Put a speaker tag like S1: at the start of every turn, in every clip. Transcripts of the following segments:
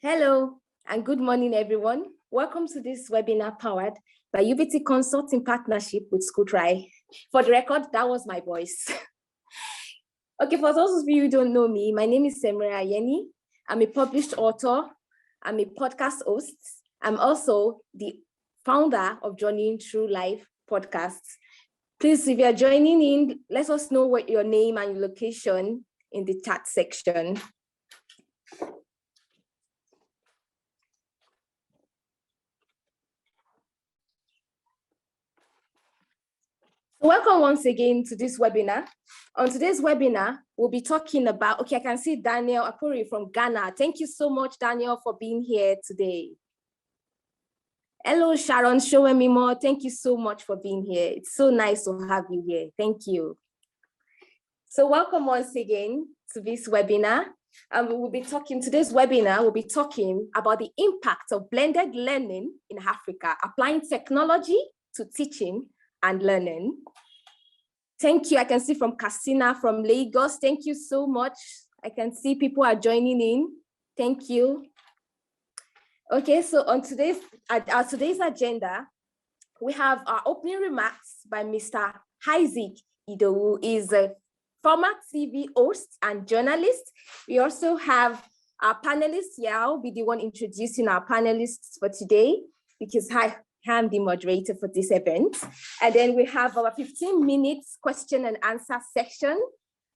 S1: Hello and good morning, everyone. Welcome to this webinar powered by UBT Consulting Partnership with SchoolTry. For the record, that was my voice. Okay, for those of you who don't know me, my name is Semra Yeni. I'm a published author. I'm a podcast host. I'm also the founder of Journeying Through Life podcasts. Please, if you're joining in, let us know what your name and your location in the chat section. Welcome once again to this webinar. On today's webinar, we'll be talking about, I can see Daniel Akuri from Ghana. Thank you so much, Daniel, for being here today. Hello, Sharon Showemimo. Thank you so much for being here. It's so nice to have you here. Thank you. So welcome once again to this webinar. Today's webinar, we'll be talking about the impact of blended learning in Africa, applying technology to teaching and learning. Thank you. I can see from Kassina, from Lagos. Thank you so much. I can see people are joining in. Thank you. Okay, so on today's agenda, we have our opening remarks by Mr. Isaac Ido, who is a former TV host and journalist. We also have our panelists here. I'll be the one introducing our panelists for today because I'm the moderator for this event. And then we have our 15 minutes question and answer section.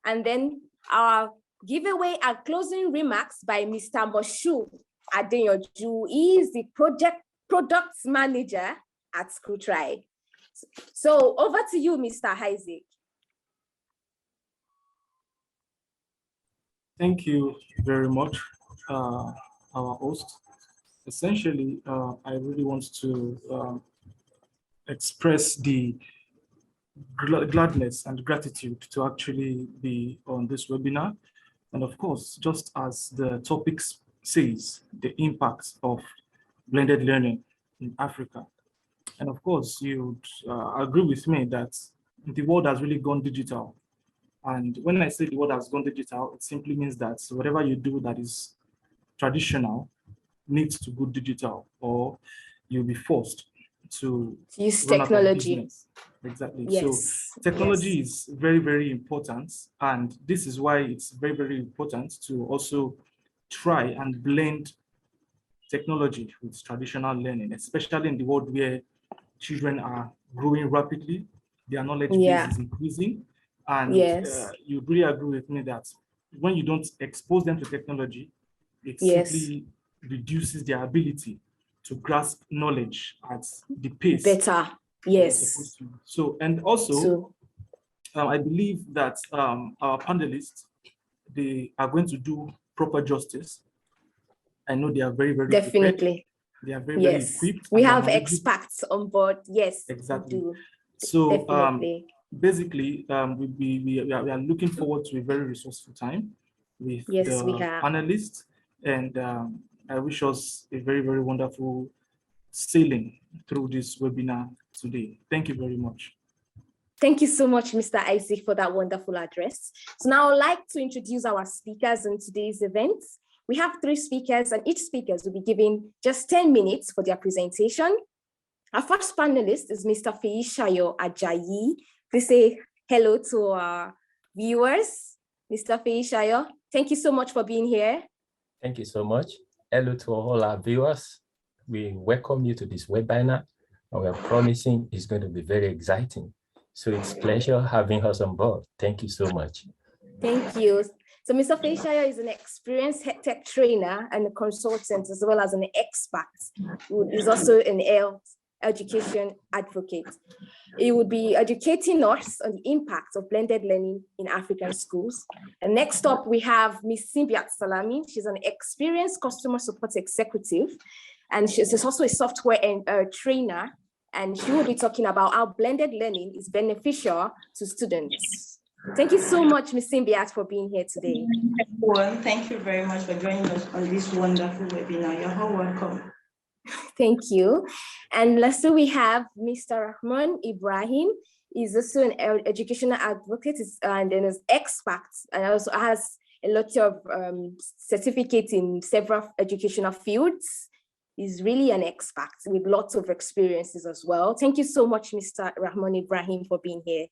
S1: And then our giveaway and closing remarks by Mr. Moshu Adeyanju. He is the product manager at SchoolTry. So over to you, Mr. Isaac.
S2: Thank you very much, our host. Essentially, I really want to express the gladness and gratitude to actually be on this webinar. And of course, just as the topic says, the impact of blended learning in Africa. And of course, you'd agree with me that the world has really gone digital. And when I say the world has gone digital, it simply means that whatever you do that is traditional needs to go digital, or you'll be forced to
S1: use technology.
S2: Exactly.
S1: Yes.
S2: So technology is very, very important. And this is why it's very, very important to also try and blend technology with traditional learning, especially in the world where children are growing rapidly, their knowledge base is increasing. And you really agree with me that when you don't expose them to technology, it simply reduces their ability to grasp knowledge at the pace.
S1: Better, yes.
S2: So, and also, I believe that our panelists, they are going to do proper justice. I know they are very, very
S1: definitely
S2: prepared. They are very, very equipped.
S1: We have experts on board. Yes,
S2: exactly.
S1: We do.
S2: So basically, we are looking forward to a very resourceful time with the panelists, and I wish us a very, very wonderful sailing through this webinar today. Thank you very much.
S1: Thank you so much, Mr. Isaac, for that wonderful address. So now I'd like to introduce our speakers in today's event. We have 3 speakers, and each speaker will be given just 10 minutes for their presentation. Our first panelist is Mr. Feishayo Ajayi. Please say hello to our viewers. Mr. Feishayo, thank you so much for being here.
S3: Thank you so much. Hello to all our viewers. We welcome you to this webinar, and we are promising it's going to be very exciting. So it's a pleasure having us on board. Thank you so much.
S1: Thank you. So Mr. Feishayo is an experienced tech trainer and a consultant, as well as an expert who is also an health education advocate. He would be educating us on the impact of blended learning in African schools. And next up, we have Ms. Simbiat Salami. She's an experienced customer support executive, and she's also a software trainer, and she will be talking about how blended learning is beneficial to students. Thank you so much, Ms. Simbiat, for being here today.
S4: Everyone, thank you very much for joining us on this wonderful webinar. You're all welcome.
S1: Thank you. And lastly, we have Mr. Rahman Ibrahim. He's also an educational advocate and an expert, and also has a lot of certificates in several educational fields. He's really an expert with lots of experiences as well. Thank you so much, Mr. Rahman Ibrahim, for being here.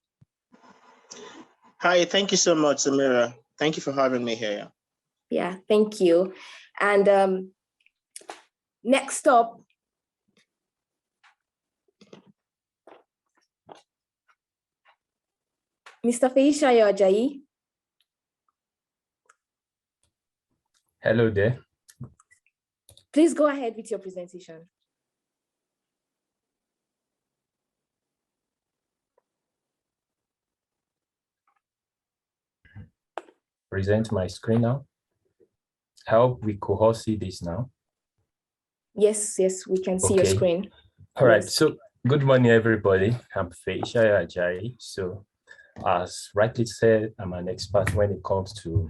S5: Hi, thank you so much, Samira. Thank you for having me here.
S1: Yeah, thank you. And next up, Mr. Feishayo Ajayi.
S3: Hello there.
S1: Please go ahead with your presentation.
S3: Present my screen now. I hope we could all see this now.
S1: Yes, we can see your screen.
S3: All right,
S1: yes.
S3: So good morning, everybody. I'm Feishayo Ajayi. So as rightly said, I'm an expert when it comes to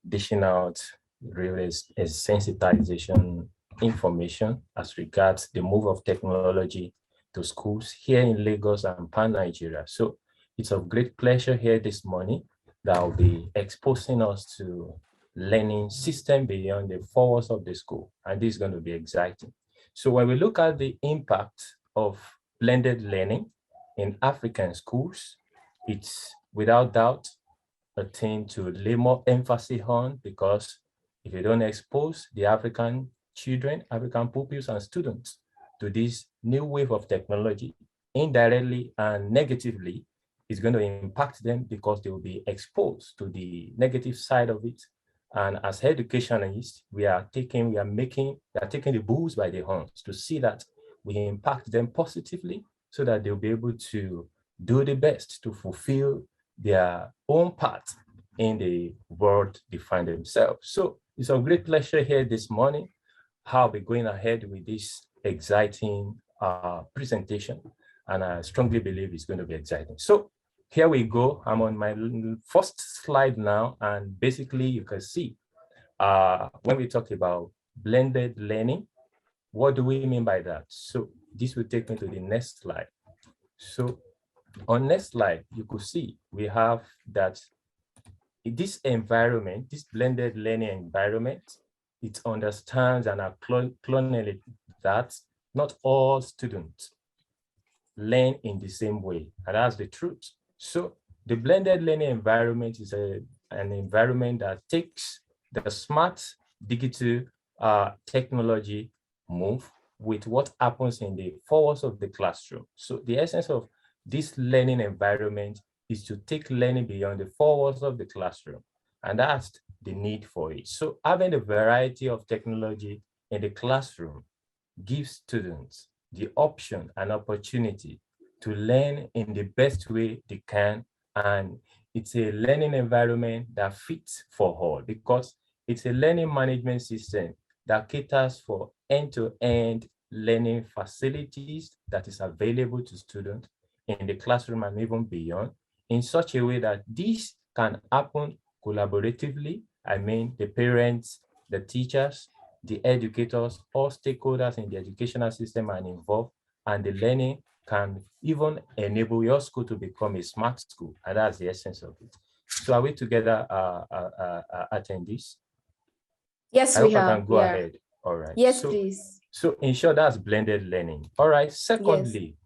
S3: dishing out really sensitization information as regards the move of technology to schools here in Lagos and Pan-Nigeria. So it's of great pleasure here this morning that I'll be exposing us to learning system beyond the four walls of the school. And this is going to be exciting. So when we look at the impact of blended learning in African schools, it's without doubt a thing to lay more emphasis on, because if you don't expose the African children, African pupils and students to this new wave of technology, indirectly and negatively, it's going to impact them because they will be exposed to the negative side of it. And as educationists, we are taking the bulls by the horns to see that we impact them positively so that they'll be able to do the best to fulfill their own part in the world they find themselves. So it's a great pleasure here this morning. I'll be going ahead with this exciting presentation, and I strongly believe it's going to be exciting. So here we go. I'm on my first slide now, and basically you can see when we talk about blended learning, what do we mean by that? So this will take me to the next slide. So on next slide, you could see we have that in this environment, this blended learning environment, it understands and acknowledges that not all students learn in the same way, and that's the truth. So the blended learning environment is an environment that takes the smart digital technology move with what happens in the four walls of the classroom. So the essence of this learning environment is to take learning beyond the four walls of the classroom, and that's the need for it. So having a variety of technology in the classroom gives students the option and opportunity to learn in the best way they can, and it's a learning environment that fits for all because it's a learning management system that caters for end-to-end learning facilities that is available to students in the classroom and even beyond, in such a way that this can happen collaboratively. I mean, the parents, the teachers, the educators, all stakeholders in the educational system are involved, and the learning can even enable your school to become a smart school, and that's the essence of it. So are we together, attendees?
S1: Yes, we have.
S3: I can go ahead. All right.
S1: Yes, please.
S3: So in short, that's blended learning. All right. Secondly,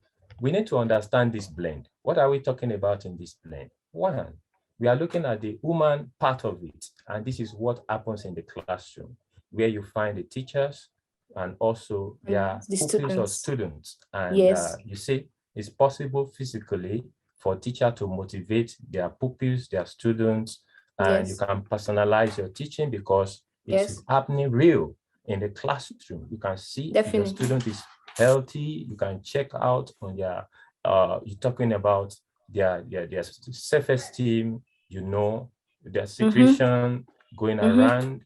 S3: we need to understand this blend. What are we talking about in this blend? One, we are looking at the human part of it, and this is what happens in the classroom, where you find the teachers and also their pupils or students. And you see, it's possible physically for a teacher to motivate their pupils, their students, and you can personalize your teaching because it's happening real in the classroom. You can see if your student is healthy. You can check out on their, you're talking about their self-esteem, you know, their secretion going around.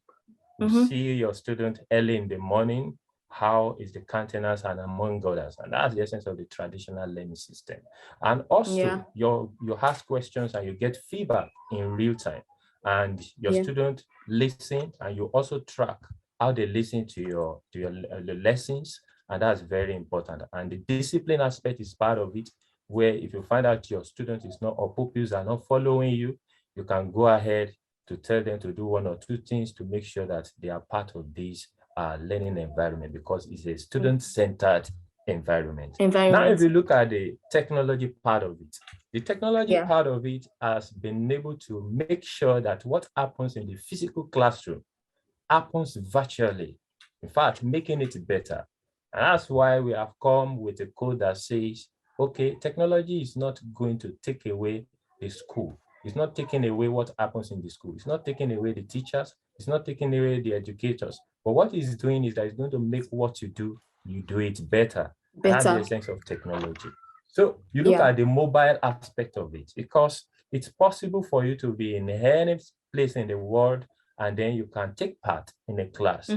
S3: You see your student early in the morning, how is the countenance and among others. And that's the essence of the traditional learning system. And also you ask questions and you get feedback in real time. And your student listen, and you also track how they listen to your lessons, and that's very important. And the discipline aspect is part of it, where if you find out your student is not, or pupils are not following you, you can go ahead to tell them to do one or two things to make sure that they are part of this learning environment, because it's a student-centered environment. Now, if you look at the technology part of it, the technology part of it has been able to make sure that what happens in the physical classroom happens virtually. In fact, making it better. And that's why we have come with a code that says, okay, technology is not going to take away the school. It's not taking away what happens in the school. It's not taking away the teachers. It's not taking away the educators. But what it's doing is that it's going to make what you do it better. That's the essence of technology. So you look at the mobile aspect of it, because it's possible for you to be in any place in the world and then you can take part in a class.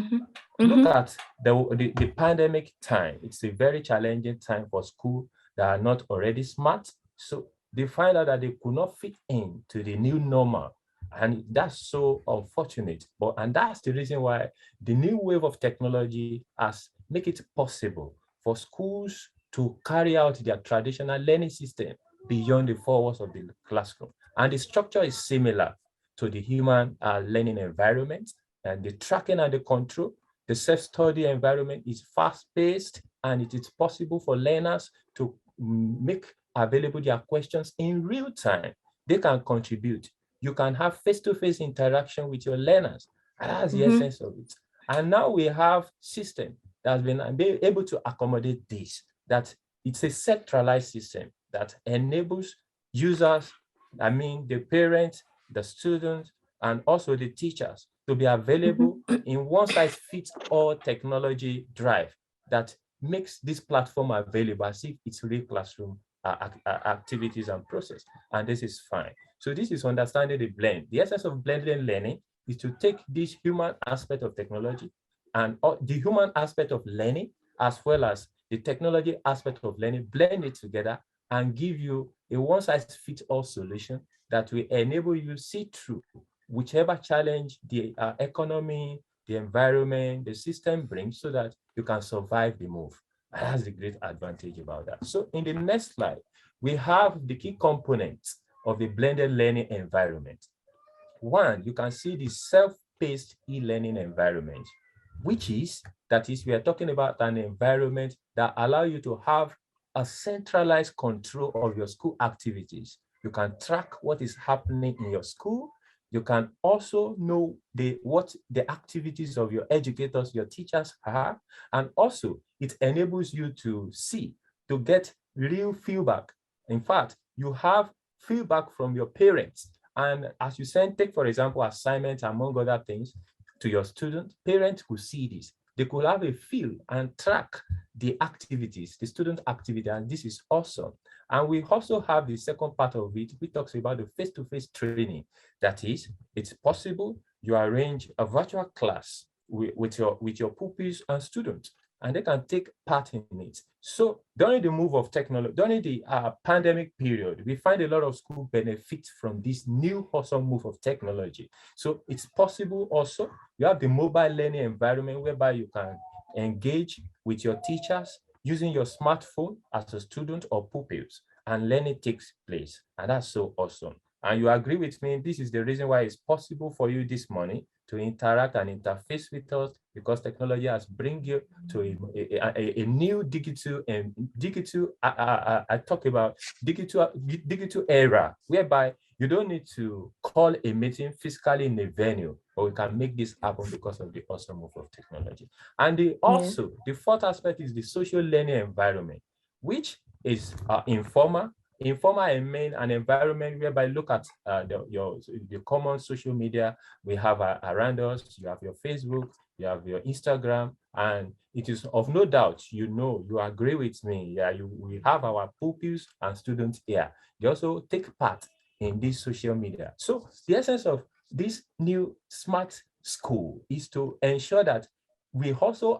S3: Look at the pandemic time. It's a very challenging time for schools that are not already smart. So they find out that they could not fit into the new normal. And that's so unfortunate. And that's the reason why the new wave of technology has made it possible for schools to carry out their traditional learning system beyond the four walls of the classroom. And the structure is similar to the human learning environment, and the tracking and the control. The self-study environment is fast-paced, and it is possible for learners to make available their questions in real time. They can contribute. You can have face-to-face interaction with your learners. And that's the essence of it. And now we have system that has been able to accommodate this, that it's a centralized system that enables users, the parents, the students, and also the teachers to be available in one-size-fits-all technology drive that makes this platform available as if it's real classroom activities and process. And this is fine. So this is understanding the blend. The essence of blended learning is to take this human aspect of technology and the human aspect of learning, as well as the technology aspect of learning, blend it together and give you a one-size-fits-all solution that will enable you to see through whichever challenge the economy, the environment, the system brings, so that you can survive the move. And that's the great advantage about that. So in the next slide, we have the key components of the blended learning environment. One, you can see the self-paced e-learning environment, which is, we are talking about an environment that allows you to have a centralized control of your school activities. You can track what is happening in your school. You can also know what the activities of your educators, your teachers are. And also it enables you to get real feedback. In fact, you have feedback from your parents. And as you take, for example, assignments, among other things, to your students, parents could see this. They could have a feel and track the activities, the student activity, and this is awesome. And we also have the second part of it, which talks about the face-to-face training. That is, it's possible you arrange a virtual class with your pupils and students, and they can take part in it. So during the move of technology, during the pandemic period, we find a lot of schools benefit from this new awesome move of technology. So it's possible also, you have the mobile learning environment whereby you can engage with your teachers using your smartphone as a student or pupils, and learning takes place. And that's so awesome. And you agree with me, this is the reason why it's possible for you this morning to interact and interface with us, because technology has bring you to a new digital I talk about digital era, whereby you don't need to call a meeting physically in a venue, but we can make this happen because of the awesome move of technology. And the fourth aspect is the social learning environment, which is informal. Informal, I mean an environment whereby look at the common social media we have around us. You have your Facebook, you have your Instagram, and it is of no doubt, you agree with me. Yeah, we have our pupils and students here. They also take part in this social media. So the essence of this new smart school is to ensure that we also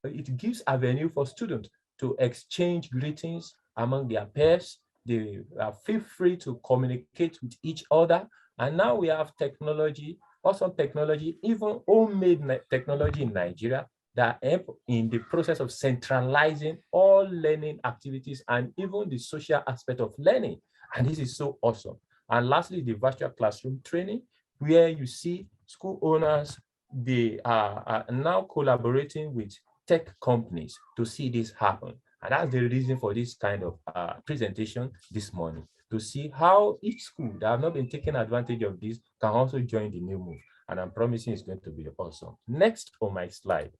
S3: it gives avenue for students to exchange greetings among their peers. They feel free to communicate with each other. And now we have technology, awesome technology, even homemade technology in Nigeria that help in the process of centralizing all learning activities and even the social aspect of learning. And this is so awesome. And lastly, the virtual classroom training, where you see school owners, they are now collaborating with tech companies to see this happen. And that's the reason for this kind of presentation this morning, to see how each school that have not been taking advantage of this can also join the new move. And I'm promising it's going to be awesome. Next on my slide,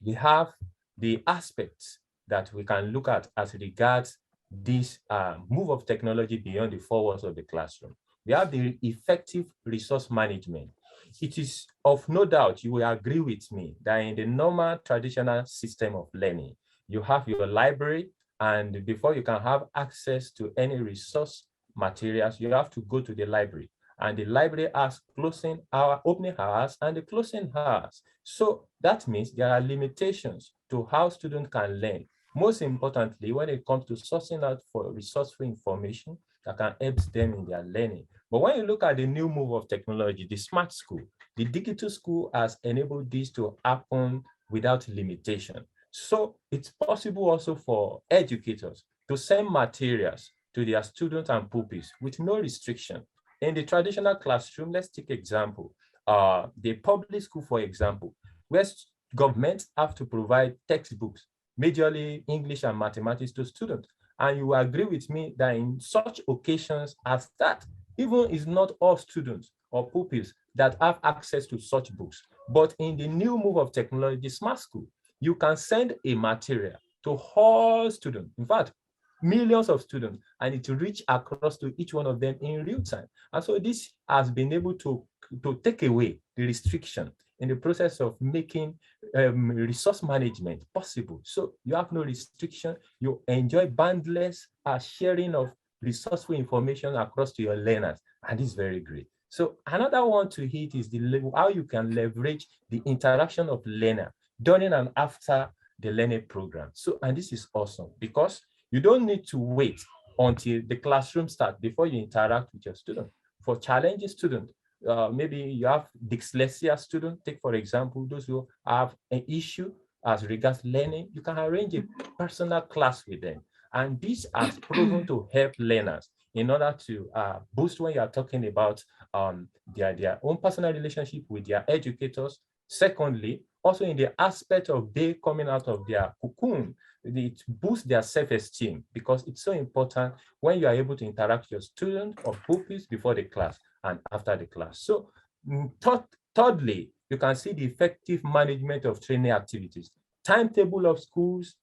S3: we have the aspects that we can look at as regards this move of technology beyond the four walls of the classroom. We have the effective resource management. It is of no doubt, you will agree with me, that in the normal traditional system of learning, you have your library, and before you can have access to any resource materials, you have to go to the library. And the library has closing hour, opening hours, and the closing hours. So that means there are limitations to how students can learn. Most importantly, when it comes to sourcing out for resourceful information that can help them in their learning. But when you look at the new move of technology, the smart school, the digital school has enabled this to happen without limitation. So it's possible also for educators to send materials to their students and pupils with no restriction. In the traditional classroom, let's take example, the public school, for example, where governments have to provide textbooks, majorly English and mathematics to students. And you will agree with me that in such occasions as that, even is not all students or pupils that have access to such books. But in the new move of technology, smart school, you can send a material to all students. In fact, millions of students, and it will reach across to each one of them in real time. And so this has been able to take away the restriction in the process of making resource management possible. So you have no restriction, you enjoy boundless sharing of resourceful information across to your learners, and this is very great. So another one to hit is the level, how you can leverage the interaction of learner during and after the learning program. So, and this is awesome because you don't need to wait until the classroom starts before you interact with your student. For challenging students, maybe you have dyslexia students, take for example, those who have an issue as regards learning, you can arrange a personal class with them. And this has proven to help learners in order to boost when you are talking about their own personal relationship with their educators. Secondly, also in the aspect of they coming out of their cocoon, it boosts their self-esteem because it's so important when you are able to interact with your students or pupils before the class and after the class. So thirdly, you can see the effective management of training activities. Timetable of schools,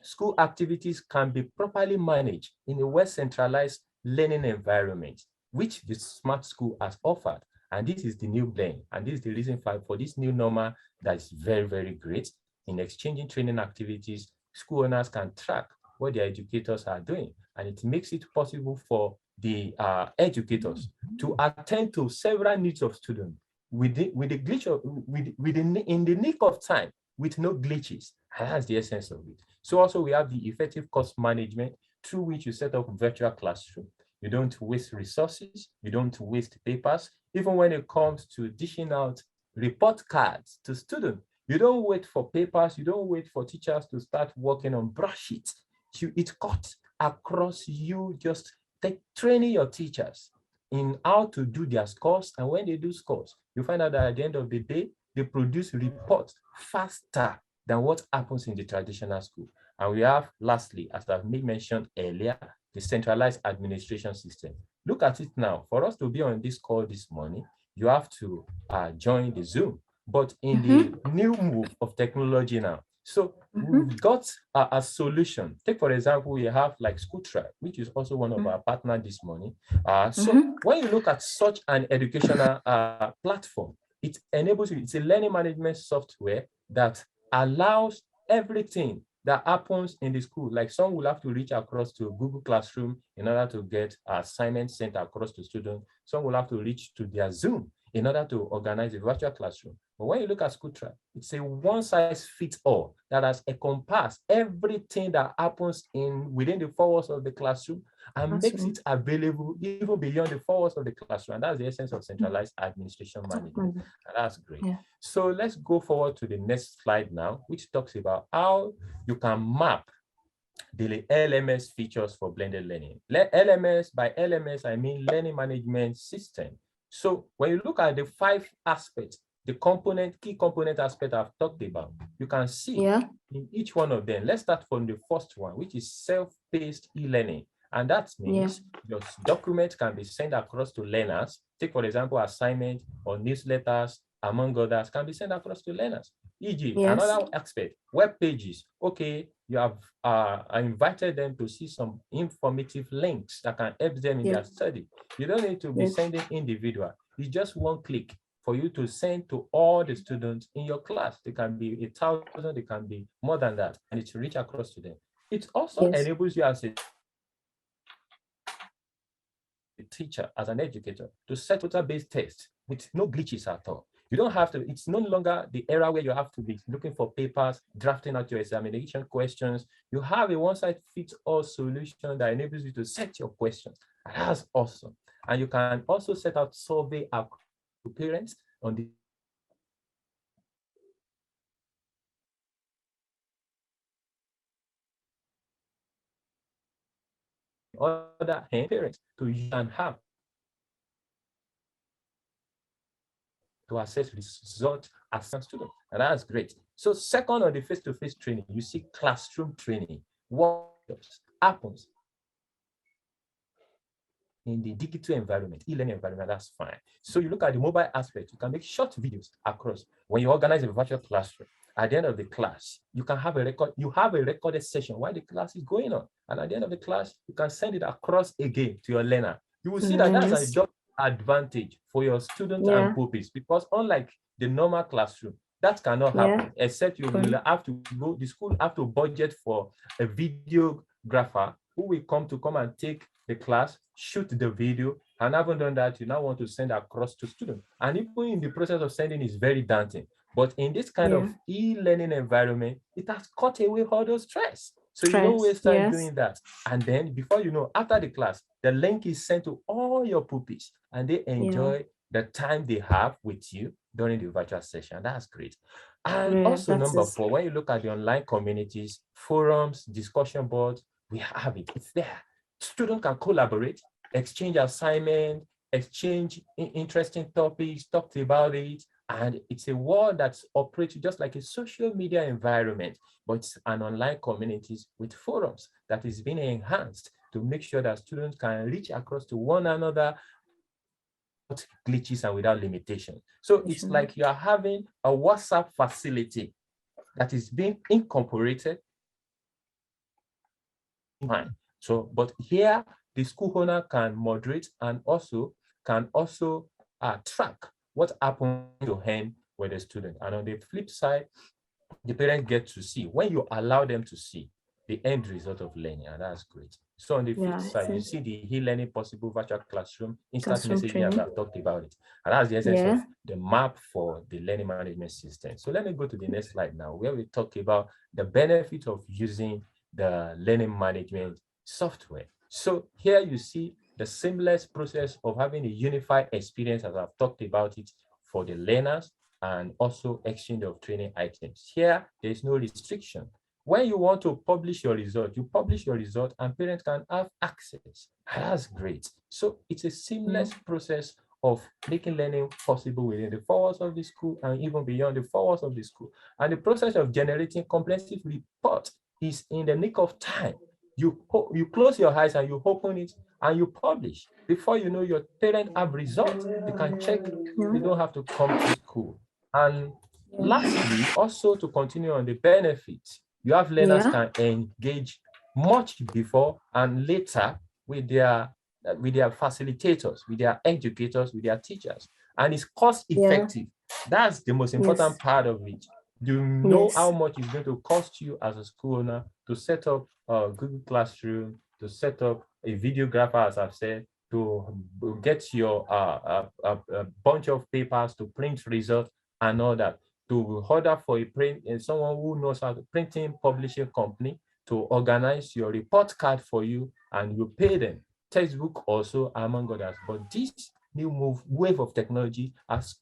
S3: school activities can be properly managed in a well-centralized learning environment, which the smart school has offered. And this is the new blend. And this is the reason for this new normal that is very, very great. In exchanging training activities, school owners can track what their educators are doing. And it makes it possible for the educators to attend to several needs of students in the nick of time with no glitches. And that's the essence of it. So also we have the effective cost management through which you set up virtual classroom. You don't waste resources, you don't waste papers. Even when it comes to dishing out report cards to students, you don't wait for papers, you don't wait for teachers to start working on brush it. It cuts across you, just training your teachers in how to do their scores. And when they do scores, you find out that at the end of the day, they produce reports faster than what happens in the traditional school. And we have, lastly, as I've mentioned earlier, the centralized administration system. Look at it now. For us to be on this call this morning, you have to join the Zoom. But in the new move of technology now, so we've got a solution. Take, for example, we have like School Tribe, which is also one of our partners this morning. So when you look at such an educational platform, it enables you, it's a learning management software that allows everything that happens in the school. Like some will have to reach across to Google Classroom in order to get assignments sent across to students. Some will have to reach to their Zoom in order to organize a virtual classroom. But when you look at School Tribe, it's a one-size-fits-all that has encompassed everything that happens within the four walls of the classroom and makes it available even beyond the four walls of the classroom. And that's the essence of centralized administration management. And that's great. Yeah. So let's go forward to the next slide now, which talks about how you can map the LMS features for blended learning. LMS, by LMS, I mean Learning Management System. So when you look at the 5 aspects, the key component aspect I've talked about, you can see in each one of them. Let's start from the first one, which is self-paced e-learning. And that means your document can be sent across to learners. Take, for example, assignment or newsletters, among others, can be sent across to learners. E.g., another aspect, web pages. Okay, you have invited them to see some informative links that can help them in their study. You don't need to be sending individual. It's just one click for you to send to all the students in your class. They can be 1,000, they can be more than that, and it will reach across to them. It also enables you as a teacher, as an educator, to set total-based tests with no glitches at all. You don't have to, it's no longer the era where you have to be looking for papers, drafting out your examination questions. You have a one-size-fits-all solution that enables you to set your questions. That's awesome. And you can also set out survey to parents on the other hand, parents to use and have to assess results as a student. And that's great. So second, on the face-to-face training, you see classroom training, workshops, happens in the digital environment, e-learning environment, that's fine. So you look at the mobile aspect, you can make short videos across. When you organize a virtual classroom, at the end of the class, you can have a record, you have a recorded session while the class is going on. And at the end of the class, you can send it across again to your learner. You will see that that's a job advantage for your students and pupils, because unlike the normal classroom, that cannot happen, except you will have to go, the school have to budget for a videographer who will come and take the class, shoot the video, and having done that, you now want to send across to students. And even in the process of sending is very daunting. But in this kind of e-learning environment, it has cut away all those stress. So you don't waste time doing that. And then before you know, after the class, the link is sent to all your pupils and they enjoy the time they have with you during the virtual session. That's great. And also number 4, when you look at the online communities, forums, discussion boards, we have it, it's there. Students can collaborate, exchange assignments, exchange interesting topics, talk about it. And it's a world that's operating just like a social media environment, but it's an online communities with forums that is being enhanced to make sure that students can reach across to one another without glitches and without limitation. So it's like you are having a WhatsApp facility that is being incorporated. So, but here the school owner can moderate and can also track what happened to him with the student. And on the flip side, the parents get to see, when you allow them to see the end result of learning, and that's great. So on the flip side, you see the e-learning possible virtual classroom, instant messaging, as I've talked about it. And that's the essence of the map for the learning management system. So let me go to the next slide now, where we talk about the benefit of using the learning management software. So here you see the seamless process of having a unified experience, as I've talked about it, for the learners, and also exchange of training items. Here, there's no restriction. When you want to publish your result, you publish your result and parents can have access. That's great. So it's a seamless process of making learning possible within the 4 walls of the school and even beyond the 4 walls of the school. And the process of generating comprehensive report is in the nick of time. You close your eyes and you open it and you publish. Before you know, your parents have results. They can check. They don't have to come to school. And lastly, also to continue on the benefits, you have learners can engage much before and later with their facilitators, with their educators, with their teachers. And it's cost effective. That's the most important part of it. You know how much it's going to cost you as a school owner to set up a Google Classroom, to set up a videographer, as I've said, to get your a bunch of papers to print results and all that, to order for a print and someone who knows how to printing publishing company to organize your report card for you, and you pay them. Textbook also, among others. But this new wave of technology has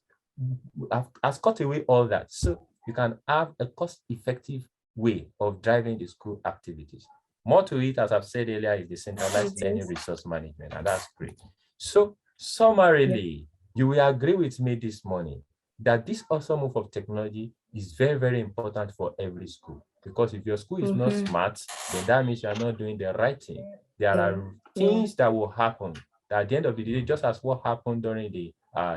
S3: cut away all that. So you can have a cost-effective way of driving the school activities. More to it, as I've said earlier, is the centralized learning resource management, and that's great. So summarily, you will agree with me this morning that this awesome move of technology is very, very important for every school. Because if your school is not smart, then that means you are not doing the right thing. There are things that will happen that at the end of the day, just as what happened during the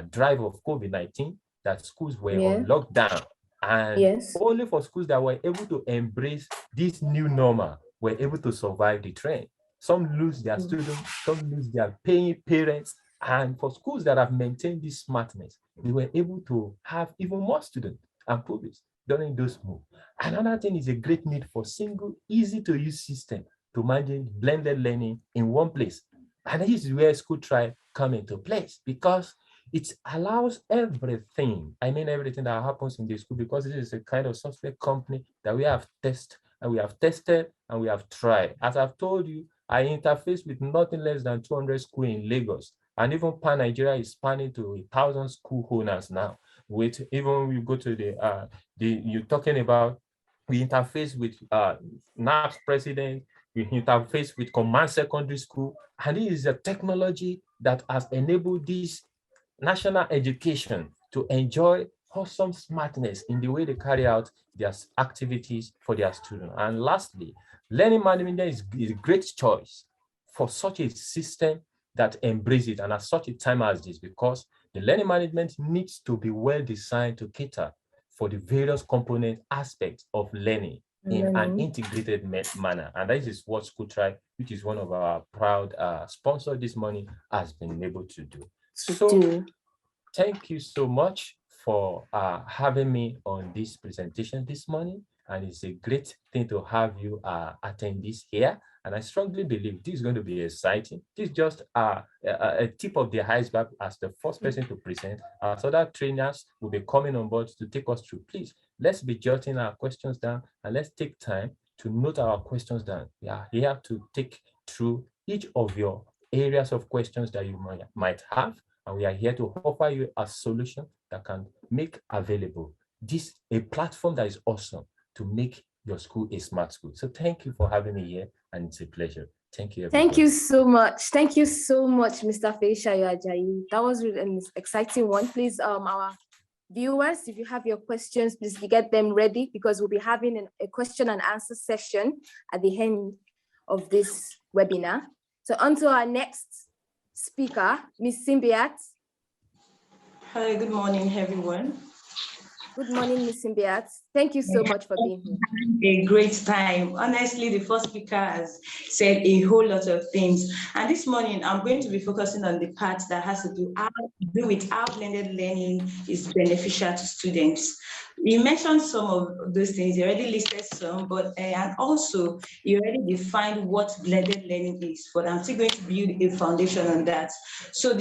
S3: drive of COVID-19, that schools were on lockdown. And only for schools that were able to embrace this new normal were able to survive the trend. Some lose their students, some lose their paying parents. And for schools that have maintained this smartness, they were able to have even more students and progress during those moves. Another thing is a great need for single, easy to use system to manage blended learning in one place. And this is where school trial come into place, because it allows everything. I mean, everything that happens in the school, because this is a kind of software company that we have tested and we have tested and we have tried. As I've told you, I interface with nothing less than 200 schools in Lagos. And even Pan Nigeria is spanning to 1,000 school owners now. With even we go to the you're talking about, we interface with NAP's president, we interface with Command Secondary School, and this is a technology that has enabled this national education to enjoy awesome smartness in the way they carry out their activities for their students. And lastly, learning management is a great choice for such a system that embraces it, and at such a time as this, because the learning management needs to be well designed to cater for the various component aspects of learning in an integrated manner. And this is what School Tribe, which is one of our proud sponsors this morning, has been able to do. So thank you so much for having me on this presentation this morning. And it's a great thing to have you attend this here. And I strongly believe this is going to be exciting. This is just a tip of the iceberg as the first person to present. As other trainers will be coming on board to take us through. Please, let's be jotting our questions down and let's take time to note our questions down. We are here to take through each of your areas of questions that you might have. And we are here to offer you a solution that can make available this a platform that is awesome to make your school a smart school. So thank you for having me here, and it's a pleasure. Thank you, everybody.
S1: Thank you so much. Thank you so much, Mr. Feishayo Ajayi. That was really an exciting one. Please, our viewers, if you have your questions, please get them ready, because we'll be having a question and answer session at the end of this webinar. So on to our next speaker, Ms. Simbiat.
S4: Hi, good morning, everyone.
S1: Good morning, Ms. Simbiat. Thank you so much for being here.
S4: A great time. Honestly, the first speaker has said a whole lot of things. And this morning, I'm going to be focusing on the part that has to do with how blended learning is beneficial to students. You mentioned some of those things, you already listed some, but and also you already defined what blended learning is, but I'm still going to build a foundation on that. So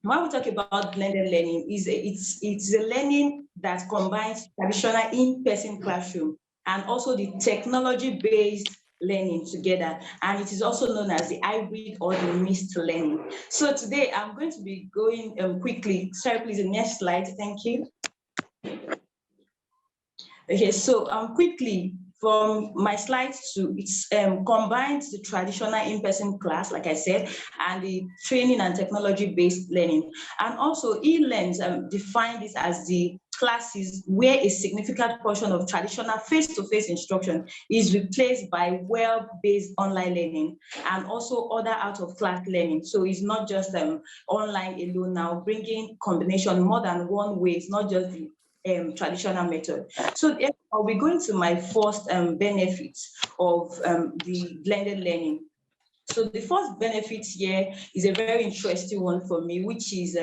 S4: when we talk about blended learning, it's a learning that combines traditional in-person classroom and also the technology-based learning together. And it is also known as the hybrid or the mixed learning. So today I'm going to be going quickly. Sorry, please, the next slide. Thank you. Okay, so quickly, from my slides to it's combines the traditional in-person class, like I said, and the training and technology-based learning. And also eLearns define this as the classes where a significant portion of traditional face-to-face instruction is replaced by web-based online learning and also other out-of-class learning. So it's not just online alone now, bringing combination more than one way. It's not just the traditional method. So I'll be going to my first benefits of the blended learning. So the first benefit here is a very interesting one for me, which is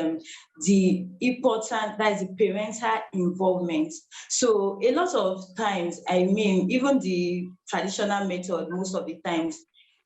S4: the important, that is the parental involvement. So a lot of times, I mean, even the traditional method, most of the times,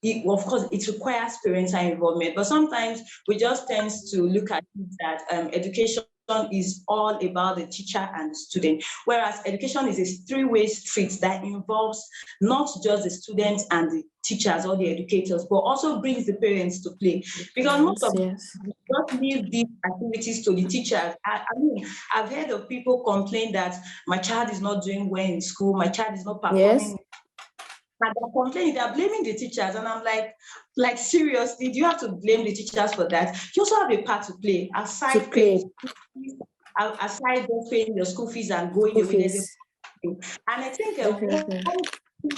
S4: of course, it requires parental involvement, but sometimes we just tend to look at it that education is all about the teacher and the student, whereas education is a three-way street that involves not just the students and the teachers or the educators, but also brings the parents to play. Because most of us don't leave these activities to the teachers. I mean, I've heard of people complain that my child is not doing well in school, my child is not performing. And they're complaining, they're blaming the teachers. And I'm like seriously, do you have to blame the teachers for that? You also have a part to play aside paying aside just paying your school fees and going away. There's a and I think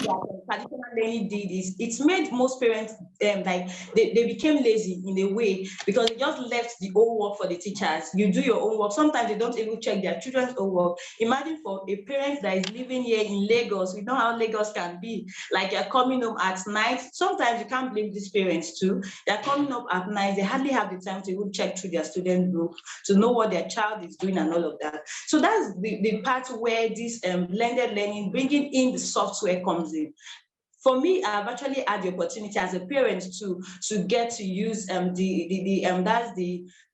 S4: what traditional learning did is it's made most parents like they became lazy in a way because they just left the own work for the teachers. You do your own work. Sometimes they don't even check their children's own work. Imagine for a parent that is living here in Lagos, we know how Lagos can be. Like you're coming home at night. Sometimes you can't blame these parents too. They're coming up at night. They hardly have the time to even check through their student book to know what their child is doing and all of that. So that's the part where this blended learning, bringing in the software comes in. For me, I've actually had the opportunity as a parent to get to use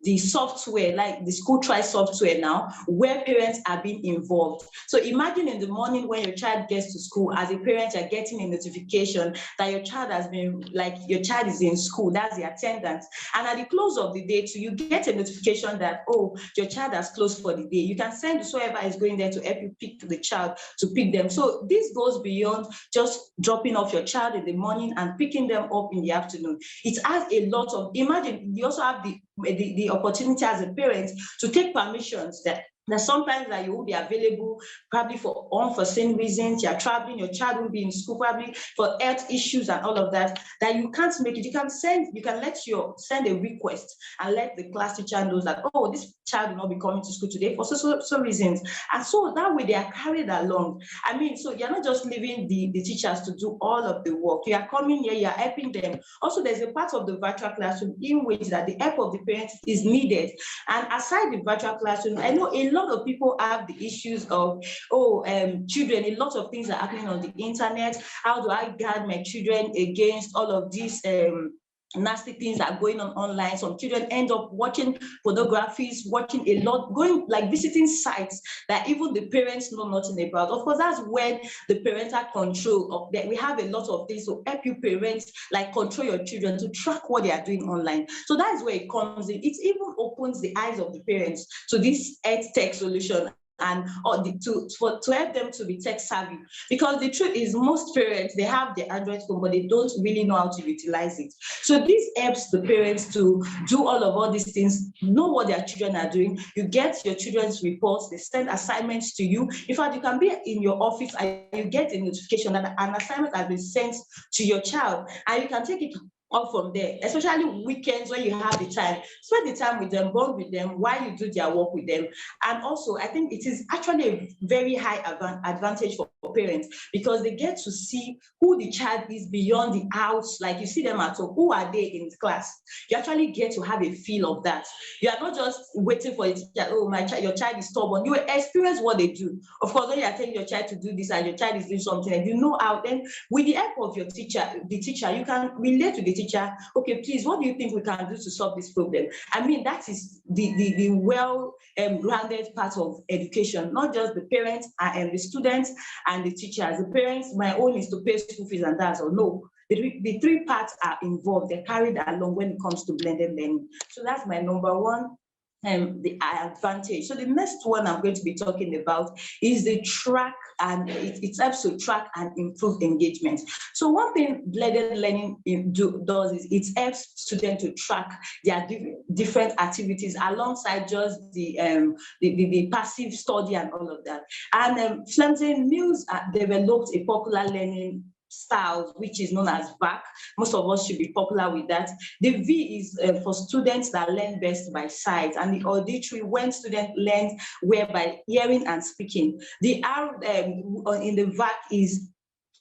S4: the software, like the school try software now, where parents are being involved. So imagine in the morning when your child gets to school, as a parent, you're getting a notification that your child has been, like your child is in school, that's the attendance. And at the close of the day too, you get a notification that, oh, your child has closed for the day. You can send whoever is going there to help you pick the child to pick them. So this goes beyond just dropping off your child in the morning and picking them up in the afternoon. It has a lot of, imagine, you also have the opportunity as a parent to take permissions that sometimes that you will be available probably for unforeseen reasons. You're traveling, your child will be in school probably for health issues and all of that, that you can't make it. You can send a request and let the class teacher know that, oh, this child will not be coming to school today for so reasons. And so that way they are carried along. I mean, so you're not just leaving the teachers to do all of the work. You are coming here, you're helping them. Also, there's a part of the virtual classroom in which that the help of the parents is needed. And aside the virtual classroom, I know a lot of people have the issues of, children, a lot of things are happening on the internet. How do I guard my children against all of these nasty things that are going on online? Some children end up watching pornographies, watching a lot, going like visiting sites that even the parents know nothing about. Of course, that's when the parental control of that. We have a lot of things to help you parents, like control your children, to track what they are doing online. So that is where it comes in. It even opens the eyes of the parents to this ed tech solution and to help them to be tech savvy. Because the truth is, most parents, they have the Android phone, but they don't really know how to utilize it. So this helps the parents to do all these things, know what their children are doing. You get your children's reports, they send assignments to you. In fact, you can be in your office and you get a notification that an assignment has been sent to your child, and you can take it up from there, especially weekends when you have the time. Spend the time with them, bond with them while you do their work with them. And also, I think it is actually a very high advantage for parents, because they get to see who the child is beyond the house. Like you see them at home, who are they in class? You actually get to have a feel of that. You are not just waiting for it, oh, your child is stubborn. You experience what they do. Of course, when you are telling your child to do this and your child is doing something, and you know how, then with the help of your teacher, you can relate to the teacher. Okay, please, what do you think we can do to solve this problem? I mean, that is the well-grounded part of education, not just the parents and the students and the teachers. The parents, my own is to pay school fees and that's all. No, the three parts are involved. They're carried along when it comes to blended learning. So that's my number one. The advantage. So the next one I'm going to be talking about is the track, and it helps to track and improve engagement. So one thing blended learning does is it helps students to track their different activities alongside just the passive study and all of that. And Fleming Mills developed a popular learning styles, which is known as VAC. Most of us should be popular with that. The V is for students that learn best by sight, and the auditory, when students learn by hearing and speaking. The R in the VAC is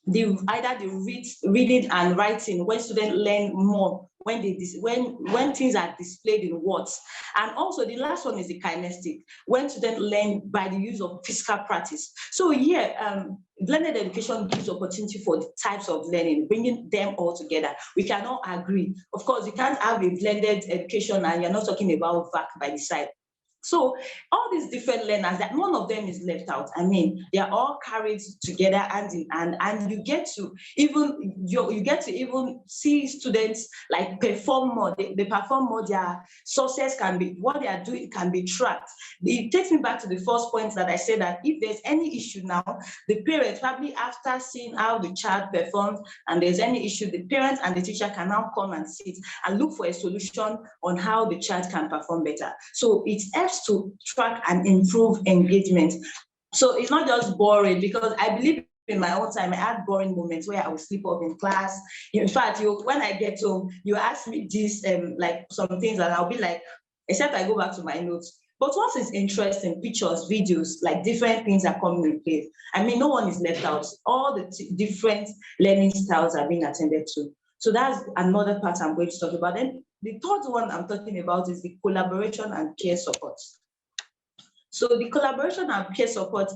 S4: either the reading and writing, when students learn more when things are displayed in words. And also the last one is the kinesthetic, when students learn by the use of physical practice. So here, blended education gives opportunity for the types of learning, bringing them all together. We can all agree. Of course, you can't have a blended education and you're not talking about VAC by the side. So all these different learners, that none of them is left out. I mean, they are all carried together hand in hand, and you get to even see students like perform more. They perform more. Their success can be, what they are doing can be tracked. It takes me back to the first point that I said, that if there's any issue now, the parents, probably after seeing how the child performs and there's any issue, the parents and the teacher can now come and sit and look for a solution on how the child can perform better. So it helps to track and improve engagement. So it's not just boring, because I believe in my own time, I had boring moments where I would sleep up in class. In fact, when I get home, you ask me this, like some things, and I'll be like, except I go back to my notes. But once it's interesting, pictures, videos, like different things are coming in place. I mean, no one is left out. All the different learning styles are being attended to. So that's another part I'm going to talk about. Then the third one I'm talking about is the collaboration and peer support. So the collaboration and peer support,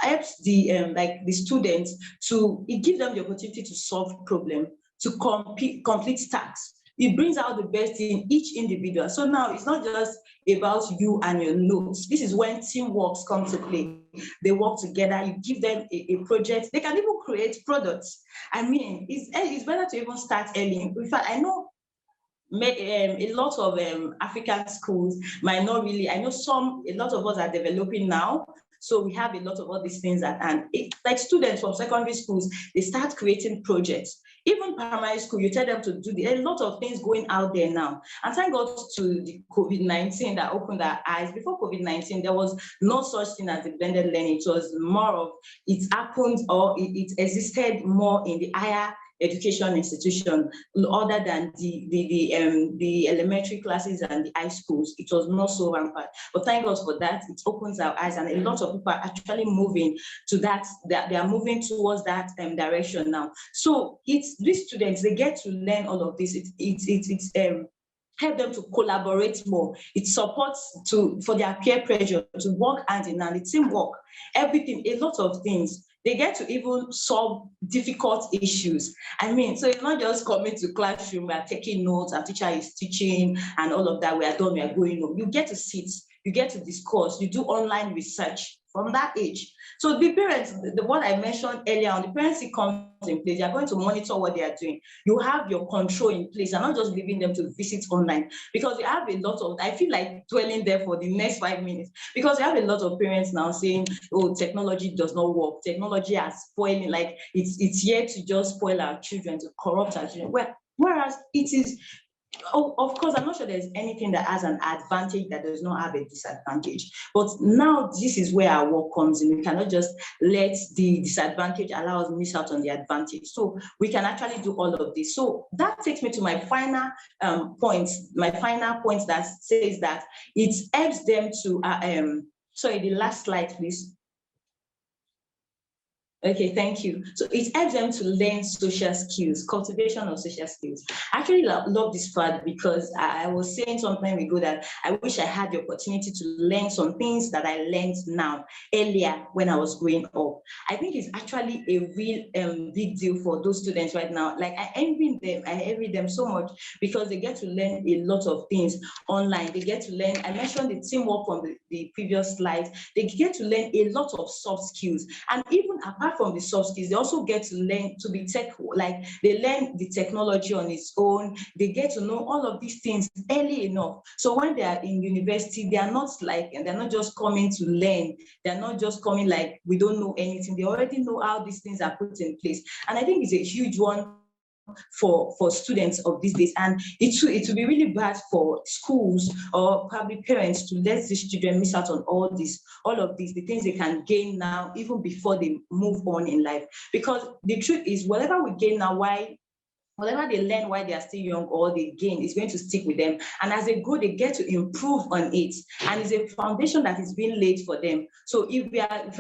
S4: helps the students to, it gives them the opportunity to solve problems, to complete tasks. It brings out the best in each individual. So now it's not just about you and your notes. This is when teamwork comes to play. They work together, you give them a project. They can even create products. I mean, it's better to even start early. In fact, I know a lot of African schools might not really, I know a lot of us are developing now. So we have a lot of all these things and like students from secondary schools, they start creating projects. Even primary school, you tell them to do a lot of things going out there now. And thank God to the COVID-19 that opened our eyes. Before COVID-19, there was no such thing as the blended learning. It was more of, it happened, or it existed more in the higher education institution other than the elementary classes and the high schools. It was not so rampant. But thank God for that. It opens our eyes, and a lot of people are actually moving to that they are moving towards that direction now. So it's these students, they get to learn all of this. It's help them to collaborate more. It supports for their peer pressure to work hand in hand, the teamwork, everything, a lot of things. They get to even solve difficult issues. I mean, so it's not just coming to classroom, we are taking notes, our teacher is teaching and all of that, we are done, we are going home. You get to sit, you get to discuss, you do online research from that age. So the parents, what I mentioned earlier on, the parents, it comes in place. They are going to monitor what they are doing. You have your control in place. You're not just leaving them to visit online, because we have a lot of, I feel like dwelling there for the next 5 minutes, because we have a lot of parents now saying, oh, technology does not work. Technology has spoiled, like it's here to just spoil our children, to corrupt our children. Whereas it is, of course, I'm not sure there's anything that has an advantage that does not have a disadvantage. But now this is where our work comes in. We cannot just let the disadvantage allow us to miss out on the advantage. So we can actually do all of this. So that takes me to my final point that says that it helps them to, sorry, the last slide, please. Okay, thank you. So it helps them to learn social skills, cultivation of social skills. I actually love this part, because I was saying some time ago that I wish I had the opportunity to learn some things that I learned now, earlier when I was growing up. I think it's actually a real big deal for those students right now. Like I envy them so much, because they get to learn a lot of things online. They get to learn, I mentioned the teamwork from the previous slides. They get to learn a lot of soft skills. And even apart from the soft skills, they also get to learn to be like they learn the technology on its own. They get to know all of these things early enough. So when they are in university, they are not just coming to learn. They're not just coming like we don't know anything. They already know how these things are put in place. And I think it's a huge one for students of these days, and it will be really bad for schools or probably parents to let these children miss out on all of these, the things they can gain now, even before they move on in life. Because the truth is, whatever we gain now, whatever they learn while they are still young, or they gain, is going to stick with them. And as they grow, they get to improve on it. And it's a foundation that is being laid for them. So if we are how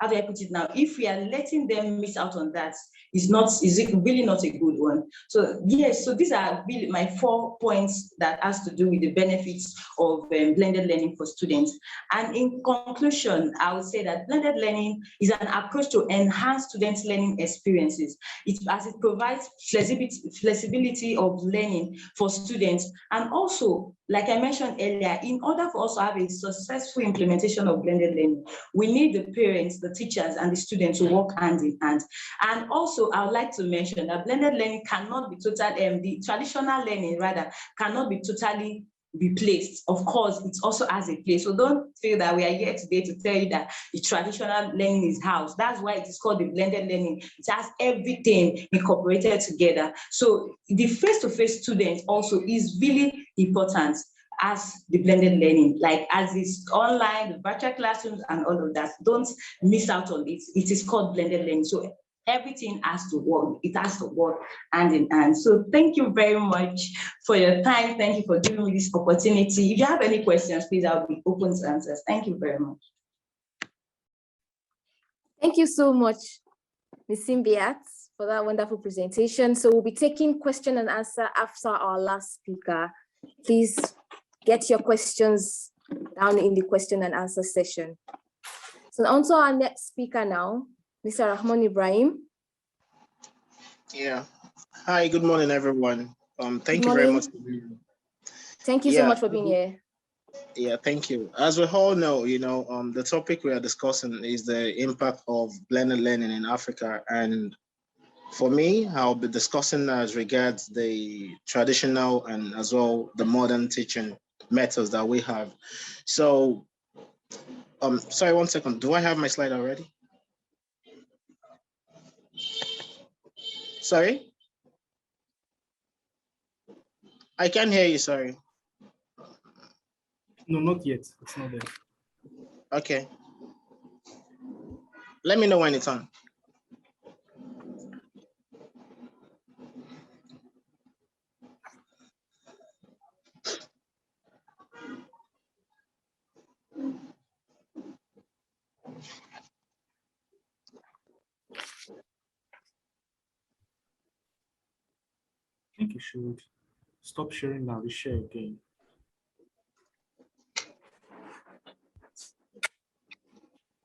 S4: do I put it now? If we are letting them miss out on that, is really not a good one. So yes, so these are really my 4 points that has to do with the benefits of blended learning for students. And in conclusion, I would say that blended learning is an approach to enhance students' learning experiences. As it provides flexibility of learning for students. And also, like I mentioned earlier, in order for us to have a successful implementation of blended learning, we need the parents, the teachers, and the students to work hand in hand. And also, I would like to mention that blended learning cannot be the traditional learning rather cannot be totally replaced. Of course, it also has a place. So don't feel that we are here today to tell you that the traditional learning is housed. That's why it is called the blended learning. It has everything incorporated together. So the face-to-face student also is really important as the blended learning, like as it's online, the virtual classrooms and all of that. Don't miss out on it. It is called blended learning. So everything has to work. It has to work hand in hand. So thank you very much for your time. Thank you for giving me this opportunity. If you have any questions, please, I'll be open to answers. Thank you very much.
S1: Thank you so much, Ms. Simbiat, for that wonderful presentation. So we'll be taking question and answer after our last speaker. Please get your questions down in the question and answer session. So on to our next speaker now, Mr. Rahman Ibrahim.
S5: Yeah. Hi, good morning, everyone. Thank you very much for being here.
S1: Thank you so much for being here.
S5: Yeah, thank you. As we all know, the topic we are discussing is the impact of blended learning in Africa. And for me, I'll be discussing as regards the traditional and as well the modern teaching methods that we have. So, sorry, 1 second. Do I have my slide already? Sorry? I can't hear you, sorry.
S2: No, not yet. It's not there.
S5: Okay. Let me know when it's on.
S2: I think you should stop sharing now. We share again.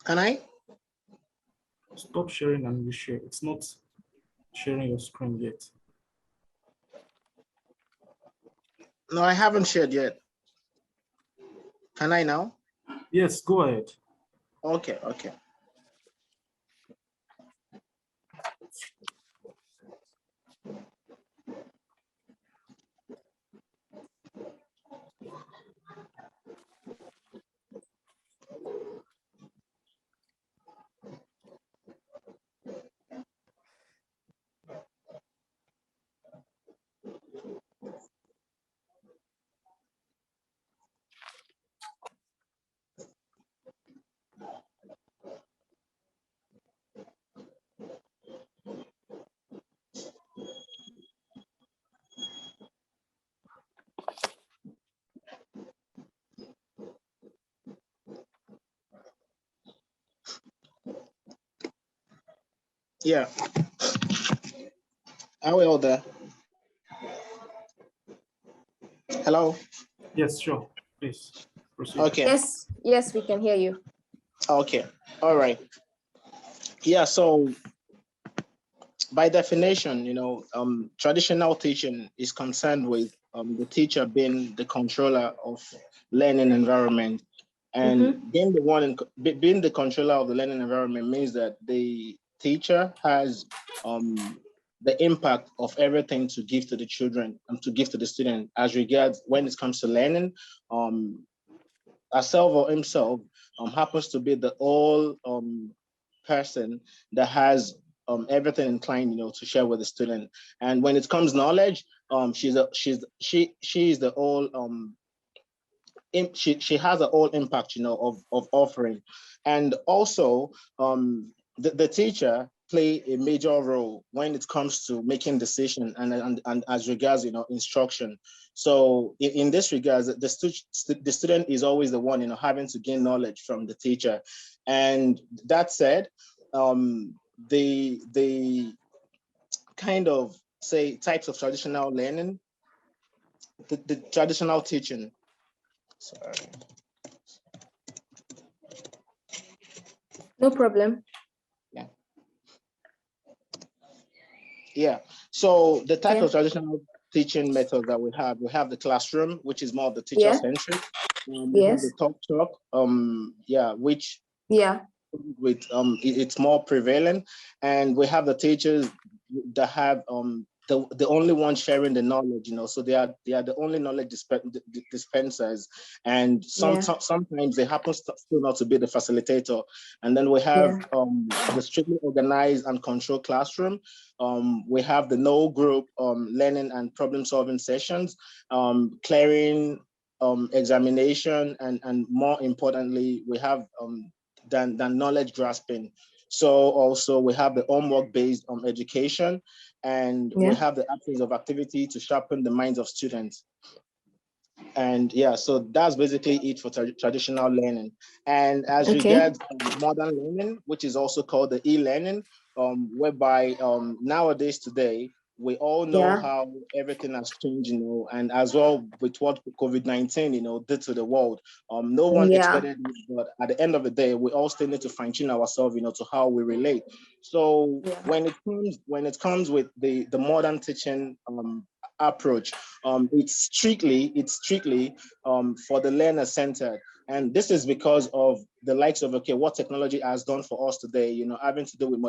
S5: Can I?
S2: Stop sharing and reshare. It's not sharing your screen yet.
S5: No, I haven't shared yet. Can I now?
S2: Yes, go ahead.
S5: Okay, okay. Yeah. Are we all there? Hello?
S2: Yes, sure. Please proceed.
S5: Okay.
S1: Yes, we can hear you.
S5: Okay. All right. Yeah, so by definition, traditional teaching is concerned with the teacher being the controller of learning environment. And being the controller of the learning environment means that the teacher has the impact of everything to give to the children and to give to the student as regards when it comes to learning. Herself or himself happens to be the all person that has everything inclined, to share with the student. And when it comes knowledge, she is the all she has an all impact, of offering. And also the teacher play a major role when it comes to making decision and as regards, instruction. So in this regard, the student is always the one, having to gain knowledge from the teacher. And that said, the kind of say types of traditional learning, the traditional teaching. Sorry.
S1: No problem.
S5: Yeah. So the type
S1: Okay.
S5: of traditional teaching method that we have the classroom, which is more of the teacher
S1: Yeah.
S5: centric. We have the
S1: Yes.
S5: talk chalk, which
S1: Yeah.
S5: with it's more prevalent, and we have the teachers that have the only one sharing the knowledge, so they are the only knowledge dispensers, and
S1: Yeah.
S5: sometimes they happen still not to be the facilitator. And then we have the strictly organized and controlled classroom. We have the no group learning and problem solving sessions, clearing examination, and more importantly, we have than knowledge grasping. So also we have the homework-based education, and we
S1: Yeah.
S5: have the absence of activity to sharpen the minds of students. And yeah, so that's basically it for traditional learning. And as
S1: Okay.
S5: regards modern learning, which is also called the e-learning, whereby nowadays today, we all know
S1: Yeah.
S5: how everything has changed, and as well with what COVID-19, did to the world. No one
S1: Yeah.
S5: expected it, but at the end of the day, we all still need to fine-tune ourselves, to how we relate. So
S1: Yeah.
S5: when it comes with the modern teaching approach, it's strictly for the learner centered. And this is because of the likes of what technology has done for us today, having to do with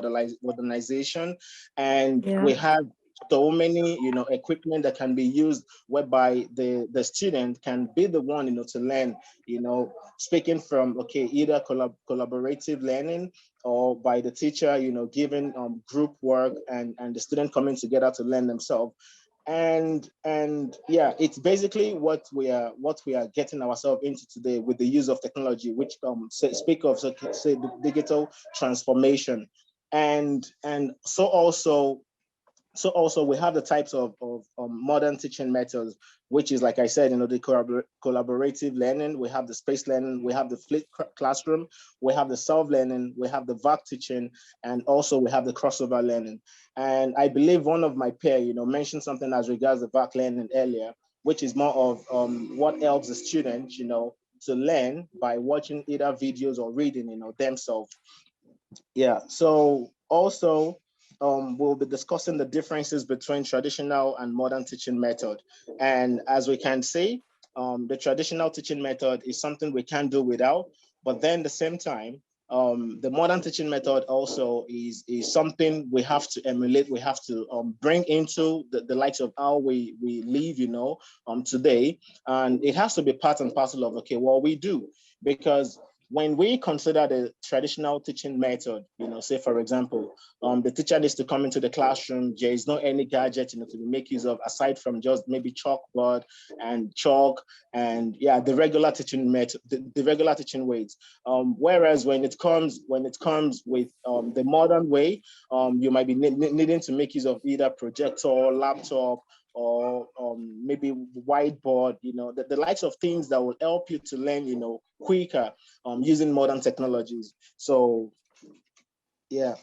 S5: modernization. And
S1: Yeah.
S5: we have so many equipment that can be used, whereby the student can be the one to learn, speaking from either collaborative learning, or by the teacher giving group work, and the student coming together to learn themselves. And yeah, it's basically what we are getting ourselves into today with the use of technology, which speak of say the digital transformation. And so also we have the types of modern teaching methods, which is, like I said, the collaborative learning. We have the space learning, we have the flipped classroom, we have the self-learning, we have the VAC teaching, and also we have the crossover learning. And I believe one of my peer, mentioned something as regards the VAC learning earlier, which is more of what helps the student, to learn by watching either videos or reading, themselves. Yeah, so also we'll be discussing the differences between traditional and modern teaching method. And as we can see, the traditional teaching method is something we can't do without, but then at the same time, the modern teaching method also is something we have to emulate, we have to bring into the likes of how we live, today. And it has to be part and parcel of, what we do. Because when we consider the traditional teaching method, say for example, the teacher needs to come into the classroom. There is not any gadget, to make use of, aside from just maybe chalkboard and chalk, and yeah, the regular teaching method, the regular teaching ways. Whereas when it comes with the modern way, you might be needing to make use of either projector, laptop, or maybe whiteboard, the likes of things that will help you to learn, quicker, using modern technologies. So yeah,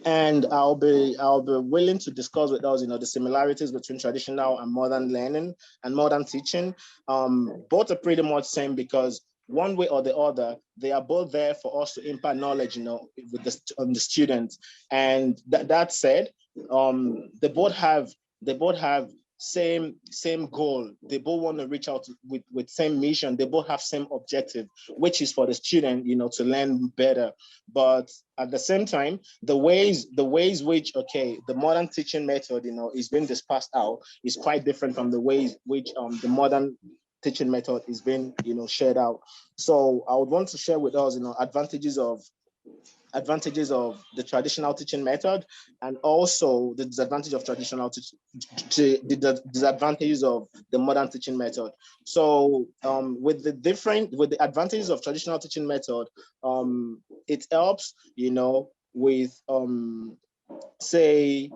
S5: and I'll be willing to discuss with us, the similarities between traditional and modern learning and modern teaching. Both are pretty much same, because one way or the other, they are both there for us to impart knowledge, with the students. And that said, they both have same goal. They both want to reach out with same mission. They both have same objective, which is for the student, to learn better. But at the same time, the ways which the modern teaching method, is being dispersed out, is quite different from the ways which the modern teaching method is being shared out. So I would want to share with us advantages of the traditional teaching method, and also the disadvantage of the disadvantages of the modern teaching method. So with the advantages of traditional teaching method, it helps with say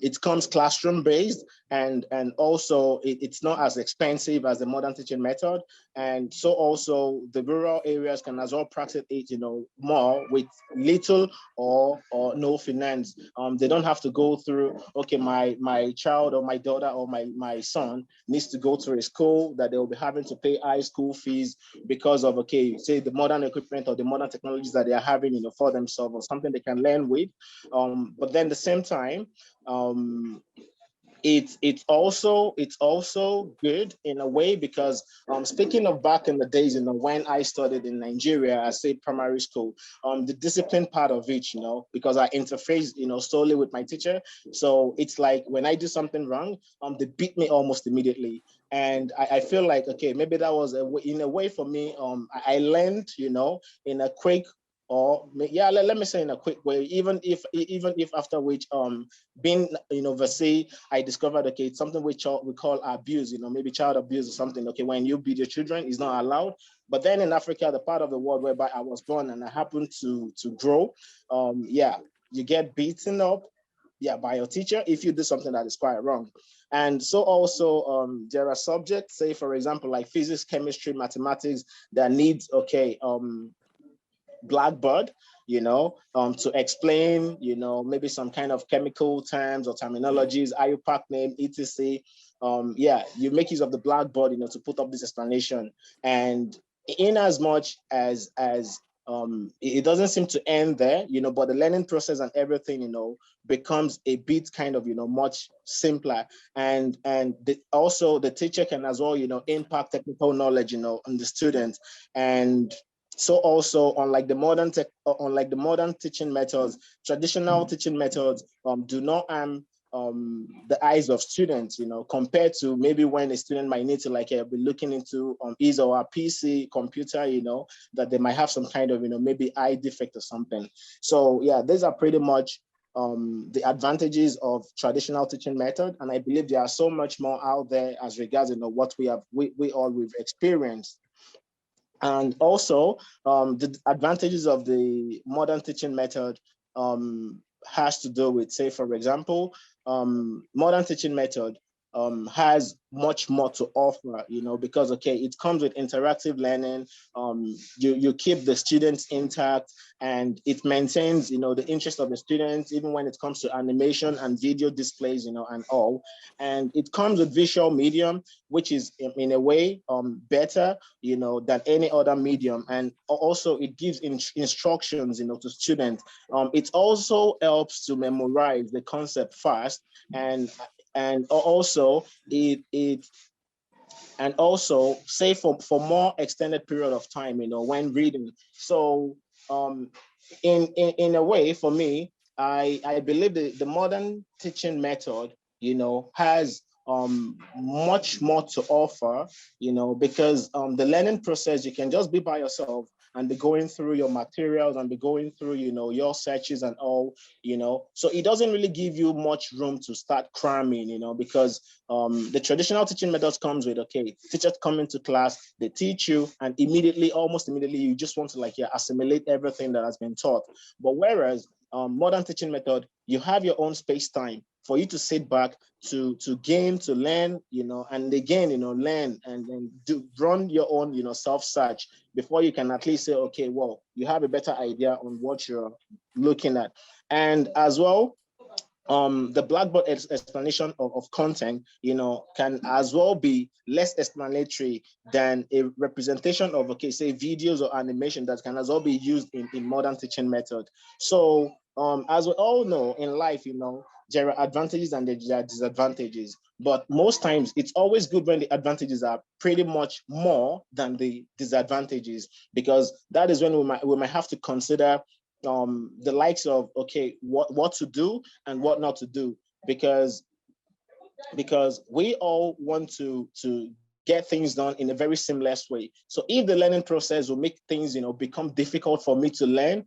S5: it comes classroom based, and also it's not as expensive as the modern teaching method. And so also the rural areas can as well practice it more with little or no finance. They don't have to go through, my child or my daughter or my son needs to go to a school that they will be having to pay high school fees because of say the modern equipment or the modern technologies that they are having for themselves, or something they can learn with. But then at the same time, it's also good in a way because speaking of back in the days, when I studied in Nigeria, I say primary school, the discipline part of it, because I interface, solely with my teacher. So it's like when I do something wrong, they beat me almost immediately. And I feel like, okay, maybe that was in a way for me, I learned, in a quick, or yeah, let me say in a quick way, even if after which being overseas, I discovered, okay, it's something we call abuse, maybe child abuse or something. Okay, when you beat your children, is not allowed. But then in Africa, the part of the world whereby I was born and I happened to grow, yeah, you get beaten up, yeah, by your teacher if you do something that is quite wrong. And so also there are subjects, say for example, like physics, chemistry, mathematics, that needs, okay, blackboard, to explain, maybe some kind of chemical terms or terminologies, IUPAC name, etc. Yeah, you make use of the blackboard, to put up this explanation. And in as much as it doesn't seem to end there, but the learning process and everything, becomes a bit kind of, much simpler. And also the teacher can as well, impact technical knowledge, on the student. And so also, unlike the modern teaching methods, traditional teaching methods do not harm the eyes of students, compared to maybe when a student might need to be looking into his or her PC computer, that they might have some kind of, maybe eye defect or something. So yeah, these are pretty much the advantages of traditional teaching method. And I believe there are so much more out there as regards, what we've experienced. And also, the advantages of the modern teaching method has to do with, say, for example, modern teaching method has much more to offer, because, okay, it comes with interactive learning. You keep the students intact, and it maintains, the interest of the students, even when it comes to animation and video displays, and all. And it comes with visual medium, which is in a way better, than any other medium. And also it gives instructions, to students. It also helps to memorize the concept fast, and also and also say for more extended period of time, when reading. So in a way, for me, I believe the modern teaching method, has much more to offer, because the learning process, you can just be by yourself and be going through your materials and be going through, your searches and all, so it doesn't really give you much room to start cramming, because the traditional teaching methods comes with, okay, teachers come into class, they teach you, and almost immediately, you just want to assimilate everything that has been taught. But whereas modern teaching method, you have your own space time for you to sit back, to gain, to learn, and again, learn and then run your own, self-search before you can at least say, okay, well, you have a better idea on what you're looking at. And as well, the Blackboard explanation of content, can as well be less explanatory than a representation of, okay, say videos or animation that can as well be used in modern teaching method. So as we all know in life, there are advantages and there are disadvantages, but most times it's always good when the advantages are pretty much more than the disadvantages, because that is when we might have to consider the likes of, okay, what to do and what not to do, because we all want to get things done in a very seamless way. So if the learning process will make things, become difficult for me to learn,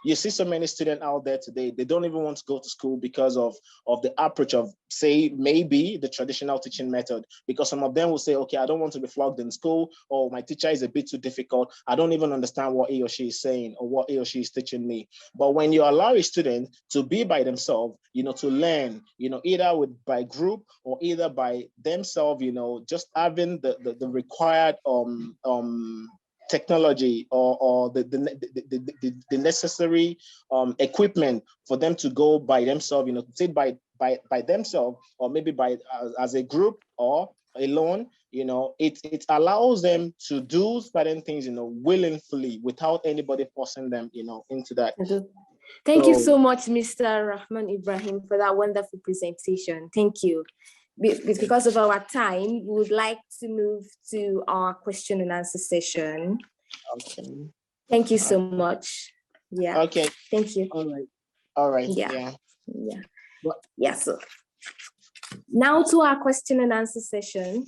S5: you see so many students out there today, they don't even want to go to school because of the approach of, say, maybe the traditional teaching method, because some of them will say, okay, I don't want to be flogged in school, or my teacher is a bit too difficult. I don't even understand what he or she is saying or what he or she is teaching me. But when you allow a student to be by themselves, to learn, either by group or either by themselves, just having the required technology or the necessary equipment for them to go by themselves, sit by themselves, or maybe as a group or alone, it allows them to do certain things, willingly, without anybody forcing them, into that.
S1: Thank you so much, Mr. Rahman Ibrahim, for that wonderful presentation. Thank you. Because of our time, we would like to move to our question and answer session.
S5: Okay.
S1: Thank you so much. Yeah.
S5: Okay.
S1: Thank you.
S5: All right.
S1: Yeah. Yeah. So now to our question and answer session.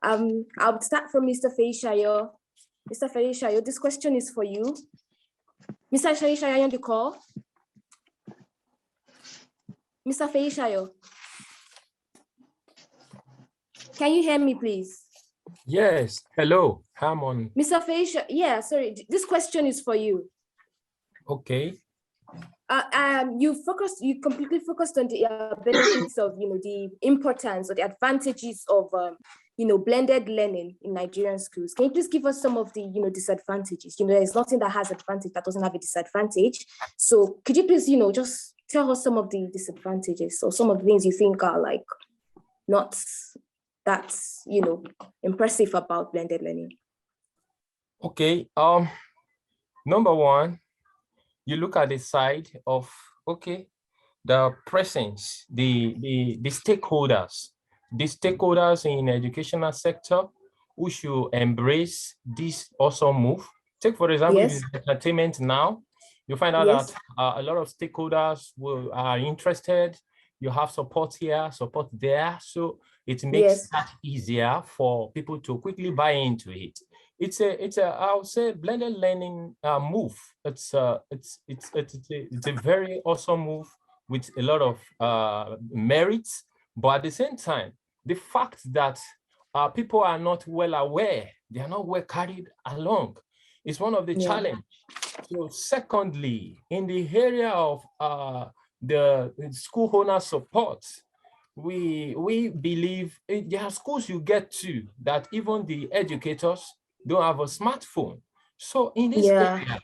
S1: I'll start from Mr. Feishayo. Mr. Feishayo, this question is for you. Mr. Feishayo on the call. Mr. Feishayo. Can you hear me, please?
S3: Yes. Hello. I'm on.
S1: Mr. Feisha, yeah, sorry. This question is for you.
S3: Okay.
S1: You completely focused on the benefits of, the importance or the advantages of, blended learning in Nigerian schools. Can you please give us some of the, disadvantages? There's nothing that has advantage that doesn't have a disadvantage. So could you please, just tell us some of the disadvantages or some of the things you think are like not that, impressive about blended learning?
S3: Okay. Number one, you look at the side of, okay, the presence, the stakeholders in educational sector who should embrace this awesome move. Take, for example,
S1: Yes.
S3: entertainment now. You find out
S1: Yes.
S3: that a lot of stakeholders are interested. You have support here, support there. So it makes that easier for people to quickly buy into it. It's a I would say blended learning move. It's a very awesome move with a lot of merits, but at the same time, the fact that people are not well aware, they are not well carried along, is one of the challenges. So secondly, in the area of the school owner support, we believe there are schools you get to that even the educators don't have a smartphone. So in this area,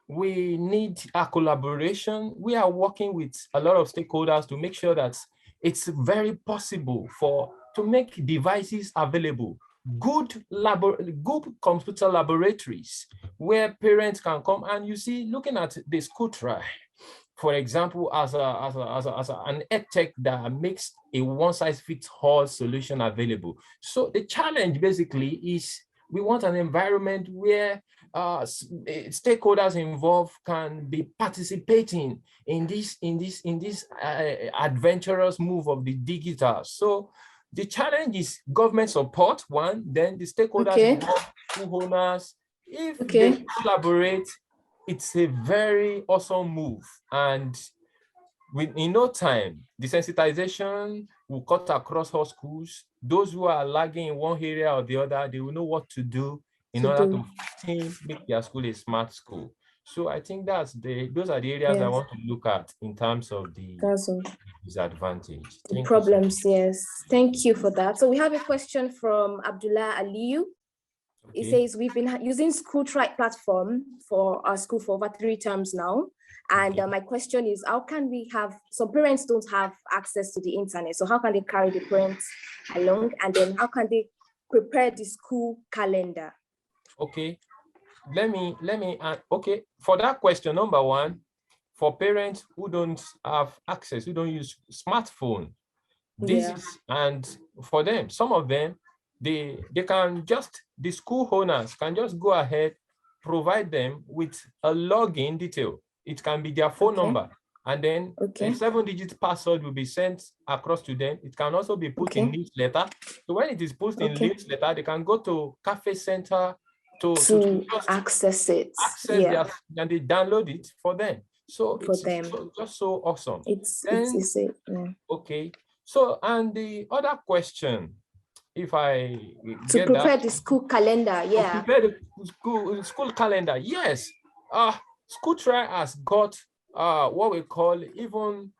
S3: we need a collaboration. We are working with a lot of stakeholders to make sure that it's very possible to make devices available. Good computer laboratories where parents can come and, you see, looking at the school try, for example, as an edtech that makes a one-size-fits-all solution available. So the challenge basically is we want an environment where stakeholders involved can be participating in this adventurous move of the digital. So the challenge is government support, one, then the stakeholders involved, school owners. If they collaborate, it's a very awesome move. And in no time, the sensitization will cut across all schools. Those who are lagging in one area or the other, they will know what to do in order to make their school a smart school. So I think those are the areas I want to look at in terms of the disadvantage.
S1: The problems, yes. Thank you for that. So we have a question from Abdullah Aliyu. It says, we've been using School Trike platform for our school for over 3 terms now. And my question is, how can we have, some parents don't have access to the internet. So how can they carry the parents along? And then how can they prepare the school calendar?
S3: Okay, let me, okay, for that question, number one, for parents who don't have access, who don't use smartphone, and for them, some of them, they can just, the school owners can just go ahead, provide them with a login detail. It can be their phone number, and then a 7-digit password will be sent across to them. It can also be put in newsletter. So when it is put in newsletter, they can go to Cafe Center to
S1: access it.
S3: And they download it for them. So it's just so awesome. Okay. So, and the other question, if I
S1: get prepare the school calendar,
S3: prepare the school calendar, yes. School Try has got what we call even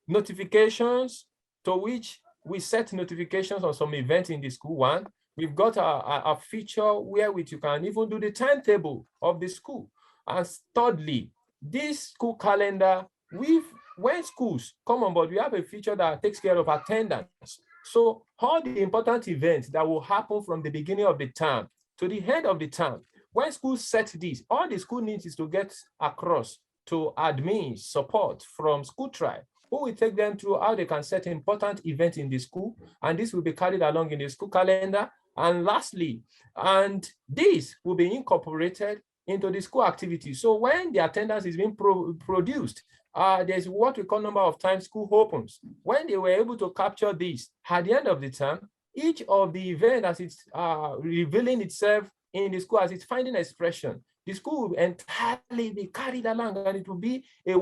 S3: notifications, to which we set notifications on some events in the school. One, we've got a feature where which you can even do the timetable of the school. And thirdly, this school calendar, when schools come on board, we have a feature that takes care of attendance. So all the important events that will happen from the beginning of the term to the end of the term, when schools set this, all the school needs is to get across to admin support from school tribe, who will take them through how they can set important events in the school, and this will be carried along in the school calendar. And lastly, and this will be incorporated into the school activity. So when the attendance is being produced, there's what we call number of times school opens. When they were able to capture this, at the end of the term, each of the event as it's revealing itself in the school as it's finding expression, the school will entirely be carried along, and it will be a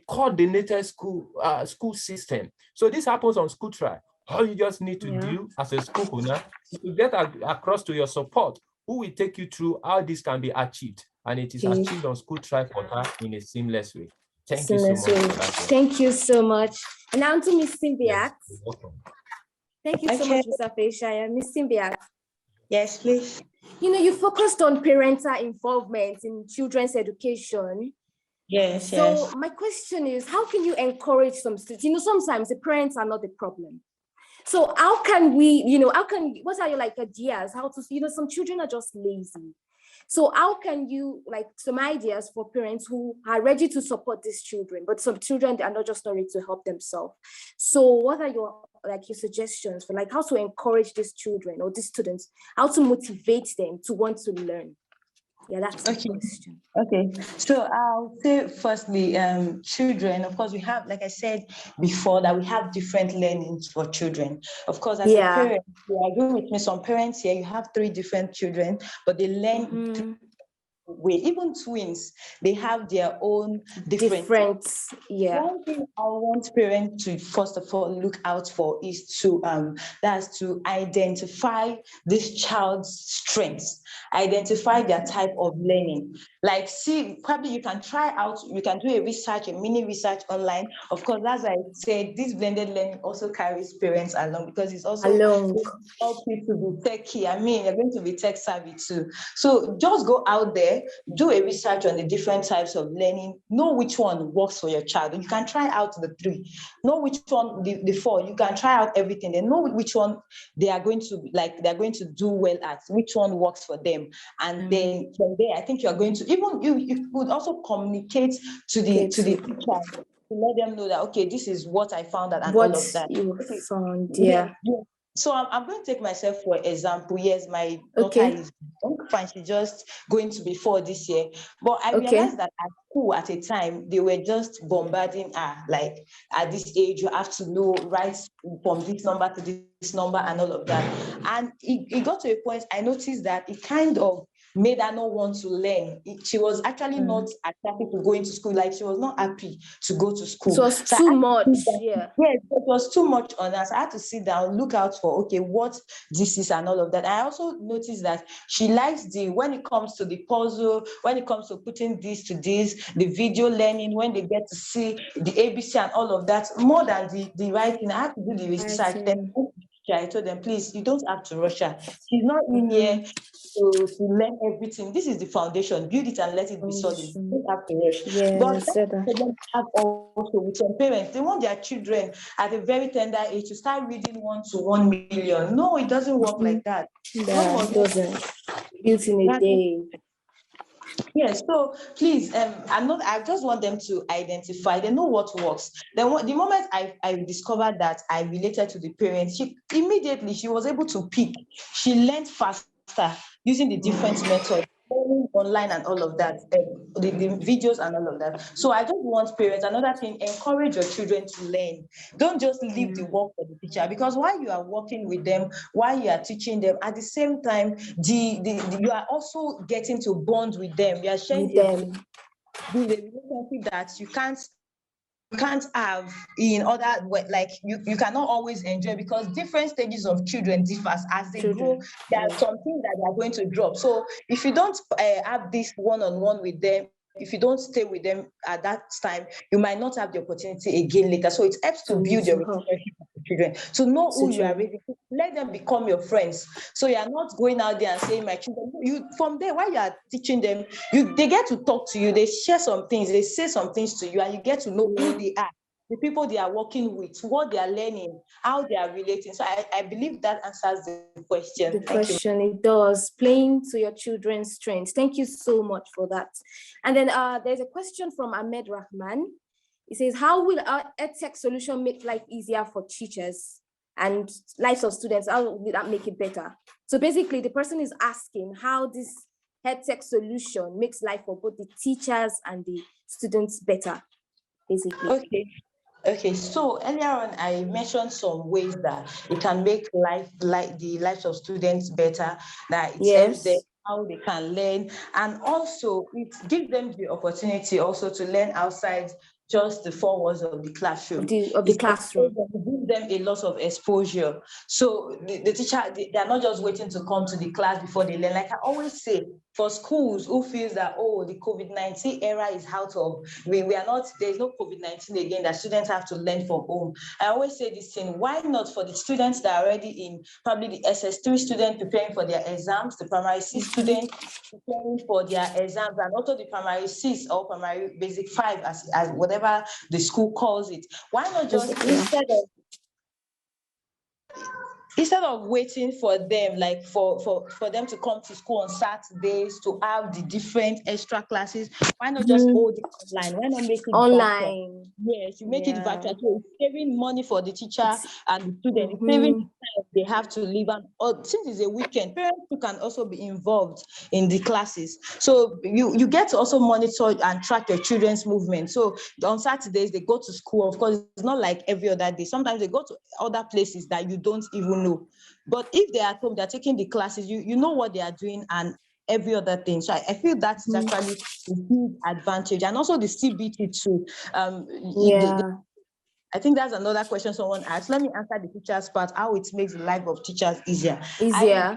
S3: coordinated school system. So this happens on school trial. All you just need to do as a school owner is to get across to your support, who will take you through how this can be achieved. And it is achieved on school trial portal in a seamless way. Thank you so much for that.
S1: Thank you so much. And now to Miss Cynthia.
S3: Yes, welcome.
S1: Thank you so much, Mr. Feshaya. Miss Cynthia.
S4: Yes, please.
S1: You focused on parental involvement in children's education.
S4: Yes,
S1: so my question is, how can you encourage some students? Sometimes the parents are not the problem. So how can we, what are your ideas? How to, some children are just lazy. So how can you, some ideas for parents who are ready to support these children, but some children are not ready to help themselves. So what are your suggestions for how to encourage these children or these students, how to motivate them to want to learn? Yeah, that's the question.
S4: Okay, so I'll say firstly, children, of course, we have, like I said before, that we have different learnings for children. Of course, as a parent, you agree with me, some parents here, you have 3 different children, but they learn way. Even twins, they have their own different. One thing I want parents to first of all look out for is to that's to identify this child's strengths, identify their type of learning. Probably you can try out, you can do a mini research online. Of course, as I said, this blended learning also carries parents along, because it's also help you to be techy. I mean, you're going to be tech savvy too. So just go out there, do a research on the different types of learning, know which one works for your child. You can try out the 3, know which one, the 4, you can try out everything, then know which one they are going to they're going to do well at, which one works for them. And then from there, I think you're going to, even you could also communicate to the teacher, to let them know that, okay, this is what I found out and all of that.
S1: You found,
S4: So I'm going to take myself for example. Yes, my daughter is fine. She's just going to be 4 this year. But I realized that at school at a time, they were just bombarding her, at this age, you have to know, right from this number to this number and all of that. And it got to a point, I noticed that it kind of made her not want to learn. She was actually not happy to go into school. She was not happy to go to school.
S1: It was too much.
S4: Yes, it was too much on us. I had to sit down, look out for, okay, what this is and all of that. I also noticed that she likes when it comes to the puzzle, when it comes to putting this to this, the video learning, when they get to see the ABC and all of that, more than the writing. I have to do the research. Then I told them, please, you don't have to rush her. She's not in here to learn everything. This is the foundation. Build it and let it be solid. You don't have to rush. But that's have also with some parents. They want their children at a very tender age to start reading 1 to 1 million. No, it doesn't work like that.
S1: It doesn't. Built in a day.
S4: Yes, so please, I just want them to identify, they know what works. Then the moment I discovered that I related to the parents, she was able to pick. She learned faster using the different methods, online and all of that, the videos and all of that. So I just want parents, another thing, encourage your children to learn. Don't just leave the work for the teacher, because while you are working with them, while you are teaching them, at the same time, you are also getting to bond with them. You are sharing the relationship that you can't have in other way. You cannot always enjoy, because different stages of children differ as they grow. There are some things that they are going to drop. So if you don't have this one-on-one with them, if you don't stay with them at that time, you might not have the opportunity again later. So it helps to build your relationship with the children, to know who you are raising. Let them become your friends. So you are not going out there and saying, my children, from there, while you are teaching them, they get to talk to you, they share some things, they say some things to you, and you get to know who they are. the people they are working with, what they are learning, how they are relating. So I believe that answers the question.
S1: The question, it does. Playing to your children's strengths. Thank you so much for that. And then there's a question from Ahmed Rahman. He says, how will our EdTech solution make life easier for teachers and lives of students? How will that make it better? So basically, the person is asking how this EdTech solution makes life for both the teachers and the students better, basically.
S4: Okay, so earlier on, I mentioned some ways that it can make the lives of students better, that it helps them how they can learn, and also it gives them the opportunity also to learn outside just the four walls of the classroom.
S1: Of the classroom.
S4: It gives them a lot of exposure. So the teacher, they are not just waiting to come to the class before they learn. Like I always say, for schools who feels that, oh, the COVID-19 era is out of, we are not, there's no COVID-19 again, that students have to learn from home. I always say this thing, why not for the students that are already in, probably the SS3 students preparing for their exams, the primary 6 students preparing for their exams, and also the primary 6 or primary basic 5, as whatever the school calls it. Why not just, instead of waiting for them, like for them to come to school on Saturdays to have the different extra classes, why not just hold it online? Why not make it
S1: online?
S4: Virtual? Yes, you make it virtual. So it's saving money for the teacher and the student. It's saving the time they have to leave. And since it's a weekend, parents who can also be involved in the classes. So you get to also monitor and track your children's movement. So on Saturdays, they go to school. Of course, it's not like every other day. Sometimes they go to other places that you don't even know. But if they're at home, they're taking the classes, you know what they are doing and every other thing. So I feel that's actually a huge advantage. And also the CBT too. I think that's another question someone asked. Let me answer the teachers part, how it makes the life of teachers easier. A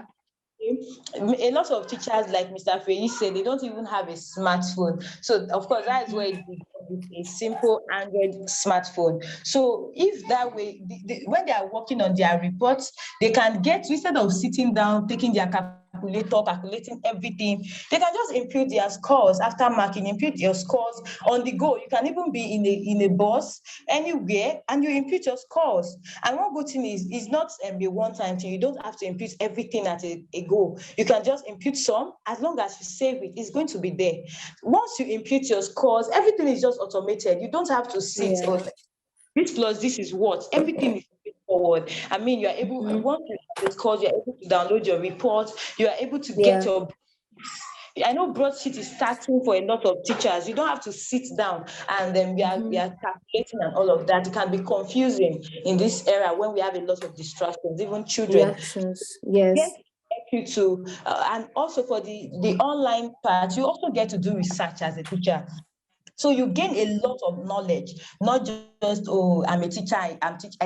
S4: lot of teachers, like Mr. Feyi said, they don't even have a smartphone. So of course, that is where it becomes a simple Android smartphone. So if that way, when they are working on their reports, they can get, instead of sitting down, taking their calculator, calculating everything, they can just impute their scores after marking, impute your scores on the go. You can even be in a bus anywhere and you impute your scores. And one good thing is, it's not a one-time thing. You don't have to impute everything at a go. You can just impute some. As long as you save it, it's going to be there. Once you impute your scores, everything is just automated. You don't have to sit on this plus this is what. Everything is forward. I mean, you are able, once you have the scores, you're able to download your report. You are able to get your, I know broadsheet is starting for a lot of teachers. You don't have to sit down and then we are calculating and all of that. It can be confusing in this era when we have a lot of distractions, even children.
S1: Yes.
S4: You to and also for the online part, you also get to do research as a teacher. So you gain a lot of knowledge, not just, oh, I'm a teacher, I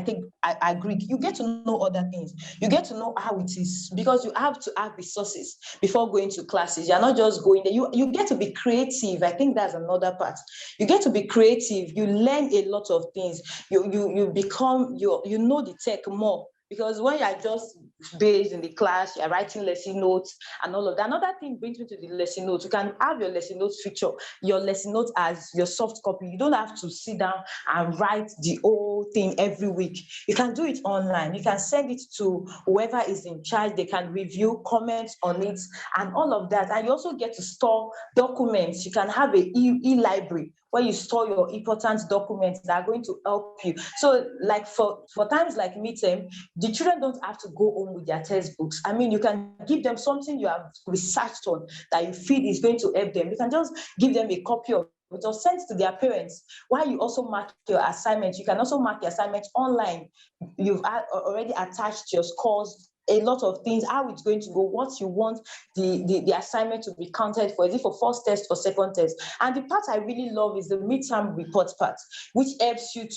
S4: think I agree. You get to know other things. You get to know how it is, because you have to have resources before going to classes. You're not just going there. You get to be creative. I think that's another part. You get to be creative. You learn a lot of things. You become, you know the tech more. Because when you're just based in the class, you're writing lesson notes and all of that. Another thing brings me to the lesson notes. You can have your lesson notes feature, your lesson notes as your soft copy. You don't have to sit down and write the whole thing every week. You can do it online. You can send it to whoever is in charge. They can review, comment on it, and all of that. And you also get to store documents. You can have an e-library where you store your important documents that are going to help you. So like for times like midterm, the children don't have to go home with their textbooks. I mean, you can give them something you have researched on that you feel is going to help them. You can just give them a copy of it or send it to their parents. While you also mark your assignment, you can also mark your assignment online. You've already attached your scores, a lot of things, how it's going to go, what you want the assignment to be counted for. Is it for first test or second test? And the part I really love is the midterm report part, which helps you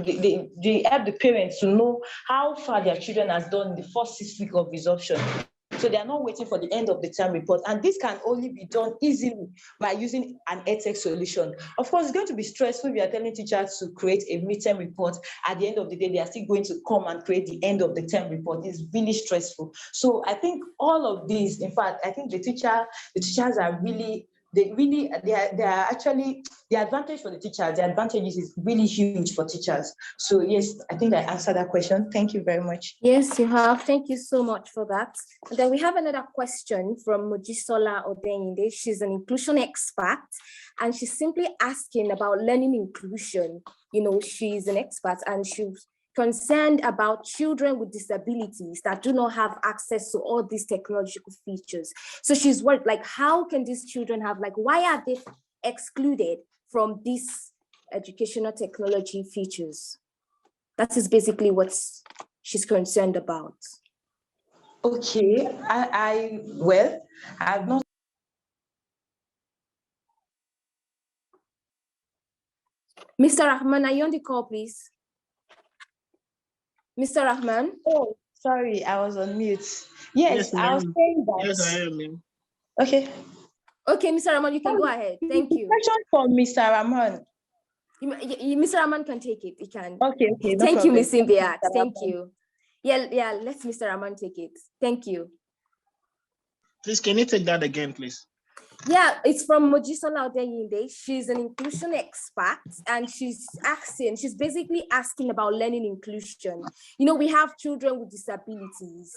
S4: they help the parents to know how far their children has done in the first 6 weeks of resumption. So they are not waiting for the end of the term report. And this can only be done easily by using an EdTech solution. Of course, it's going to be stressful if you are telling teachers to create a midterm report. At the end of the day, they are still going to come and create the end of the term report. It's really stressful. So I think all of these, in fact, I think the teachers are really they are actually, the advantage for the teachers, the advantages is really huge for teachers. So yes, I think I answered that question. Thank you very much.
S1: Yes, you have. Thank you so much for that. And then we have another question from Mojisola Odeyinde. She's an inclusion expert, and she's simply asking about learning inclusion. You know, she's an expert and she's concerned about children with disabilities that do not have access to all these technological features. So she's worried, like, how can these children have, like, why are they excluded from these educational technology features? That is basically what she's concerned about.
S4: Okay, I've not.
S1: Mr. Rahman, are you on the call, please? Mr. Rahman?
S4: Oh, sorry, I was on mute. Yes, I was saying that.
S5: Yes, I am.
S4: Okay.
S1: Okay, Mr. Rahman, you can go ahead. Thank you.
S4: Question for Mr. Rahman.
S1: Mr. Rahman can take it. He can.
S4: Okay. No
S1: Thank you,
S4: problem.
S1: Ms. Simbiat. Thank you. Yeah, let Mr. Rahman take it. Thank you.
S5: Please, can you take that again, please?
S1: Yeah, it's from Mojisola Odeyinde. She's an inclusion expert, and she's basically asking about learning inclusion. You know, we have children with disabilities.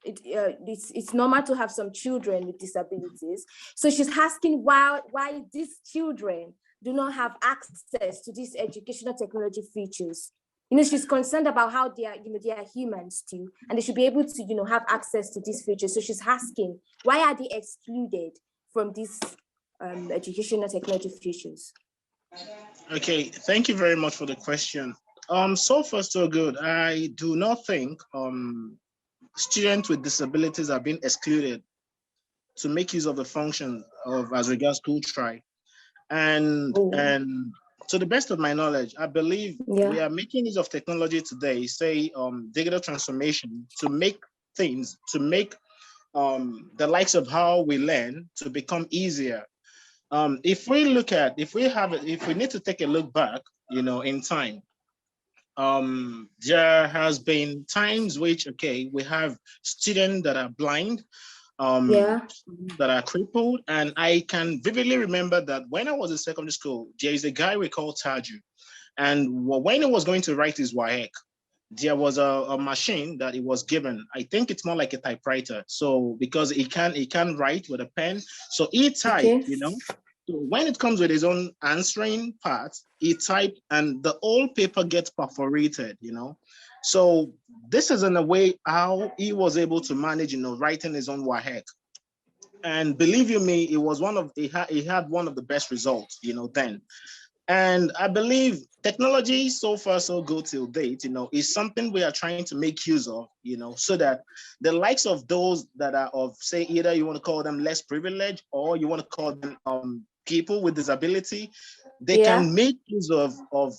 S1: It's normal to have some children with disabilities. So she's asking why these children do not have access to these educational technology features. You know, she's concerned about how they are humans too, and they should be able to, have access to these features. So she's asking, why are they excluded from these educational technology features?
S5: Okay, thank you very much for the question. So far so good. I do not think students with disabilities are being excluded to make use of the function of as regards to try. And to the best of my knowledge, I believe we are making use of technology today, say digital transformation, to make things, to make the likes of how we learn to become easier. If we need to take a look back, in time, there has been times which, we have students that are blind, that are crippled. And I can vividly remember that when I was in secondary school, there is a guy we call Taju. And when he was going to write his WAEC, there was a machine that he was given. I think it's more like a typewriter. So because he can write with a pen, so he typed, So when it comes with his own answering part, he typed and the old paper gets perforated, So this is in a way how he was able to manage, writing his own WAEC. And believe you me, it was he had one of the best results, then. And I believe technology so far so good till date, is something we are trying to make use of, so that the likes of those that are of, say, either you want to call them less privileged or you want to call them people with disability, they can make use of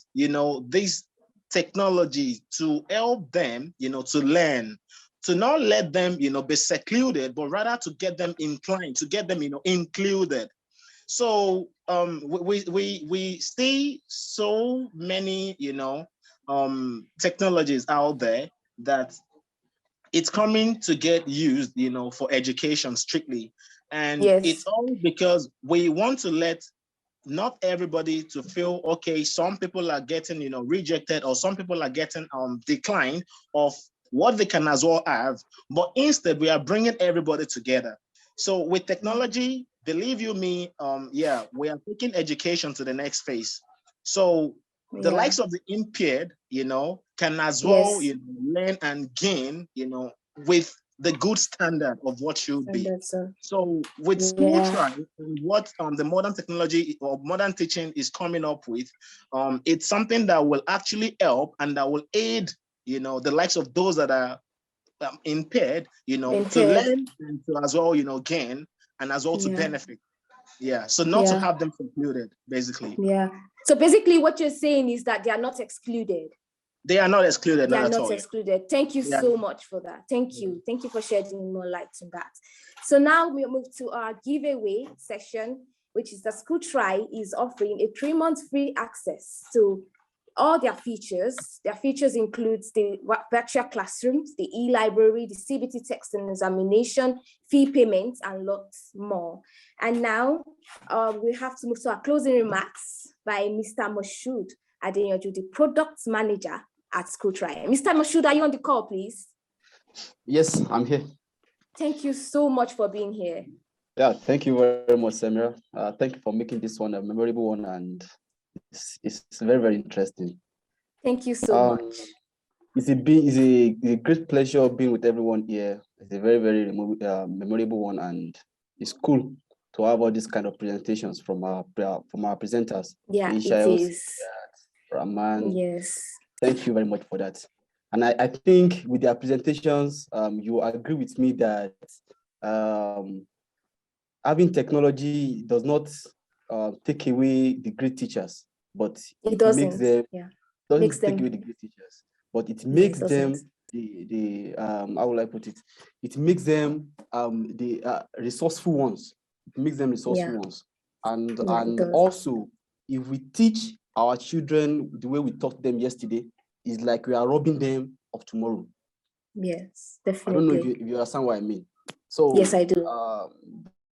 S5: these technologies to help them, to learn, to not let them, be secluded, but rather to get them inclined, to get them, included. So we see so many, technologies out there that it's coming to get used, for education strictly. And it's all because we want to let not everybody to feel, okay, some people are getting, rejected, or some people are getting declined of what they can as well have, but instead we are bringing everybody together. So with technology, believe you me, we are taking education to the next phase. So the likes of the impaired, can as well, learn and gain, with the good standard of what should be. So with school try and what the modern technology or modern teaching is coming up with, it's something that will actually help and that will aid, the likes of those that are impaired, to learn and to as well, gain and as well to benefit. So not to have them concluded, basically.
S1: So basically what you're saying is that they are not excluded.
S5: They are not excluded.
S1: They are not excluded. Thank you so much for that. Thank you. Thank you for shedding more light on that. So now we move to our giveaway session, which is the School Try is offering a 3-month free access to all their features. Their features includes the virtual classrooms, the e-library, the CBT text and examination, fee payments, and lots more. And now we have to move to our closing remarks by Mr. Moshood Adeyanju, the product manager at SchoolTry. Mr. Moshood, are you on the call, please?
S6: Yes, I'm here.
S1: Thank you so much for being here.
S6: Yeah, thank you very much, Samira. Thank you for making this one a memorable one, and it's very, very interesting.
S1: Thank you so much.
S6: It's a great pleasure being with everyone here. It's a very, very memorable one, and it's cool to have all these kind of presentations from our presenters.
S1: Yeah,
S6: Isha,
S1: it is.
S6: Rahman.
S1: Yes.
S6: Thank you very much for that. And I think with their presentations, you agree with me that having technology does not take away the great teachers, but
S1: it doesn't
S6: makes them,
S1: yeah.
S6: doesn't
S1: makes
S6: take
S1: them,
S6: away the great teachers, but it makes them
S1: doesn't.
S6: how will I put it? It makes them the resourceful ones. It makes them resourceful ones. And also, if we teach our children the way we taught them yesterday, it's like we are robbing them of tomorrow.
S1: Yes, definitely.
S6: I don't know if you understand what I mean. So
S1: yes, I do.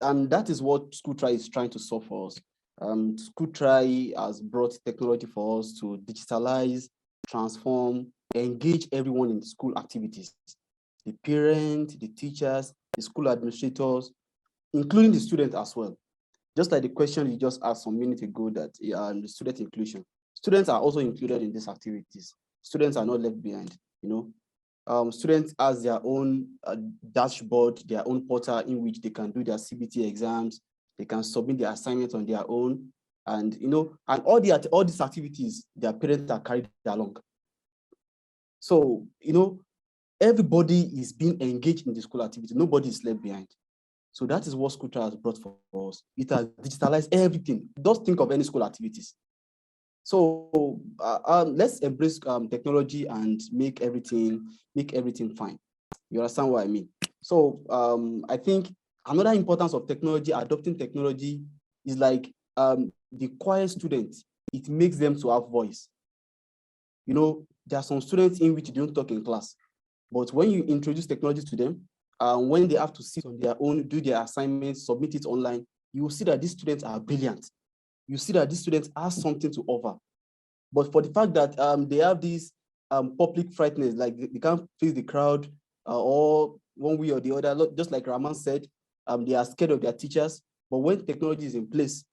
S6: And that is what SchoolTry is trying to solve for us. SchoolTry has brought technology for us to digitalize, transform, engage everyone in school activities. The parents, the teachers, the school administrators, including the students as well. Just like the question you just asked some minute ago, that the student inclusion. Students are also included in these activities. Students are not left behind, you know. Students has their own dashboard, their own portal in which they can do their CBT exams, they can submit their assignments on their own, and you know, and all these activities, their parents are carried along. So, you know, everybody is being engaged in the school activity. Nobody is left behind. So that is what SchoolTry has brought for us. It has digitalized everything. Just think of any school activities. So let's embrace technology and make everything fine. You understand what I mean? So I think another importance of technology, adopting technology, is like the quiet students. It makes them to have voice. You know, there are some students in which they don't talk in class, but when you introduce technology to them, when they have to sit on their own, do their assignments, submit it online, you will see that these students are brilliant. You see that these students have something to offer. But for the fact that they have this public frightness, like they can't face the crowd or one way or the other, just like Rahman said, they are scared of their teachers. But when technology is in place,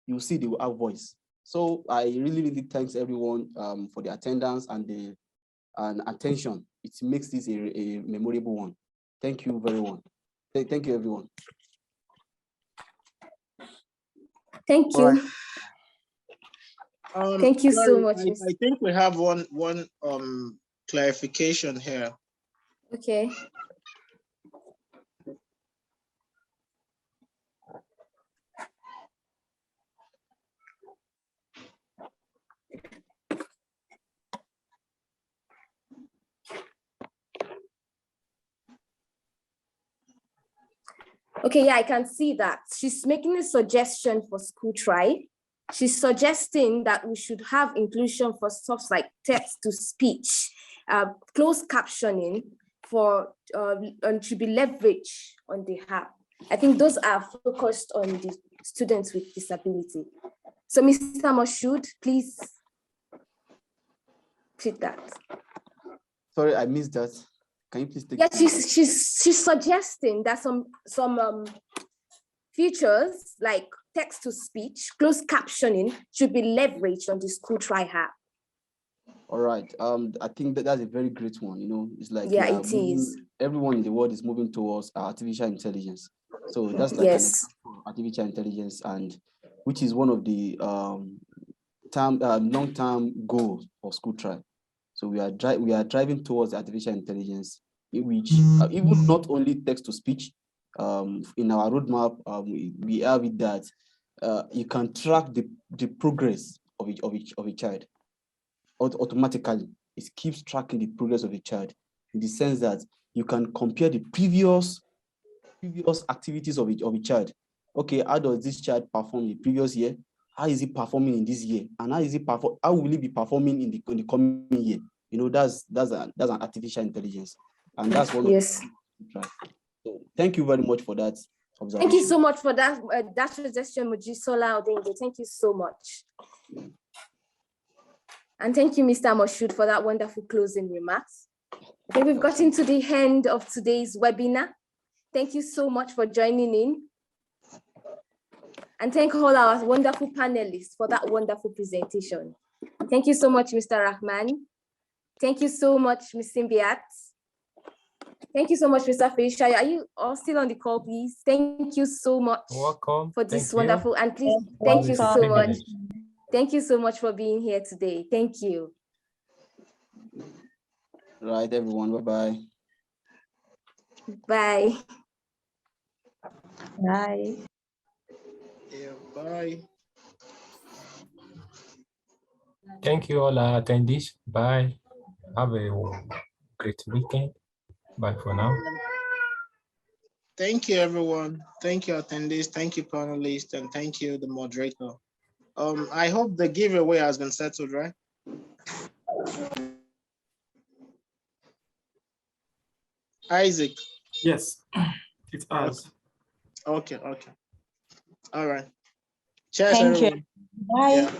S6: you will see they will have voice. So I really, really thanks everyone for the attendance and the attention. It makes this a memorable one. Thank you very much. Thank you, everyone.
S1: Thank you.
S5: Right.
S1: Thank you so much.
S5: I think we have one clarification here.
S1: Okay. Okay, yeah, I can see that. She's making a suggestion for SchoolTry. She's suggesting that we should have inclusion for stuff like text-to-speech, closed captioning and should be leveraged on the app. I think those are focused on the students with disability. So Mr. Moshood, please repeat that.
S6: Sorry, I missed that. Can you please take
S1: it? Yeah, she's suggesting that some features like text-to-speech, closed captioning should be leveraged on the SchoolTry app.
S6: All right. I think that's a very great one. You know, it's like
S1: it is.
S6: Everyone in the world is moving towards artificial intelligence. So that's like an example of artificial intelligence, and which is one of the long-term goals of SchoolTry. So we are driving towards artificial intelligence, in which even not only text-to-speech. In our roadmap, we have it that you can track the progress of a child automatically. It keeps tracking the progress of a child in the sense that you can compare the previous activities of a child. Okay, how does this child perform the previous year? how is it performing in this year, and how will it be performing in the coming year? You know, that's an artificial intelligence, and that's what.
S1: Yes.
S6: So thank you very much for that observation.
S1: Thank you so much for that that suggestion, Mojisola Odenge. Thank you so much. And thank you, Mr. Moshood, for that wonderful closing remarks. Okay, we've gotten to the end of today's webinar. Thank you so much for joining in. And thank all our wonderful panelists for that wonderful presentation. Thank you so much, Mr. Rahman. Thank you so much, Ms. Simbiat. Thank you so much, Mr. Fisher. Are you all still on the call, please? Thank you so much for this wonderful, and please, thank you so much. Thank you so much for being here today. Thank you.
S6: Right, everyone. Bye-bye.
S1: Bye.
S4: Bye.
S5: Yeah, bye.
S3: Thank you all our attendees. Bye. Have a great weekend. Bye for now.
S5: Thank you, everyone. Thank you, attendees. Thank you, panelists, and thank you, the moderator. I hope the giveaway has been settled, right? Isaac.
S2: Yes, it has.
S5: Okay. All right. Cheers,
S4: Thank you.
S5: everyone.
S4: Bye.
S5: Yeah.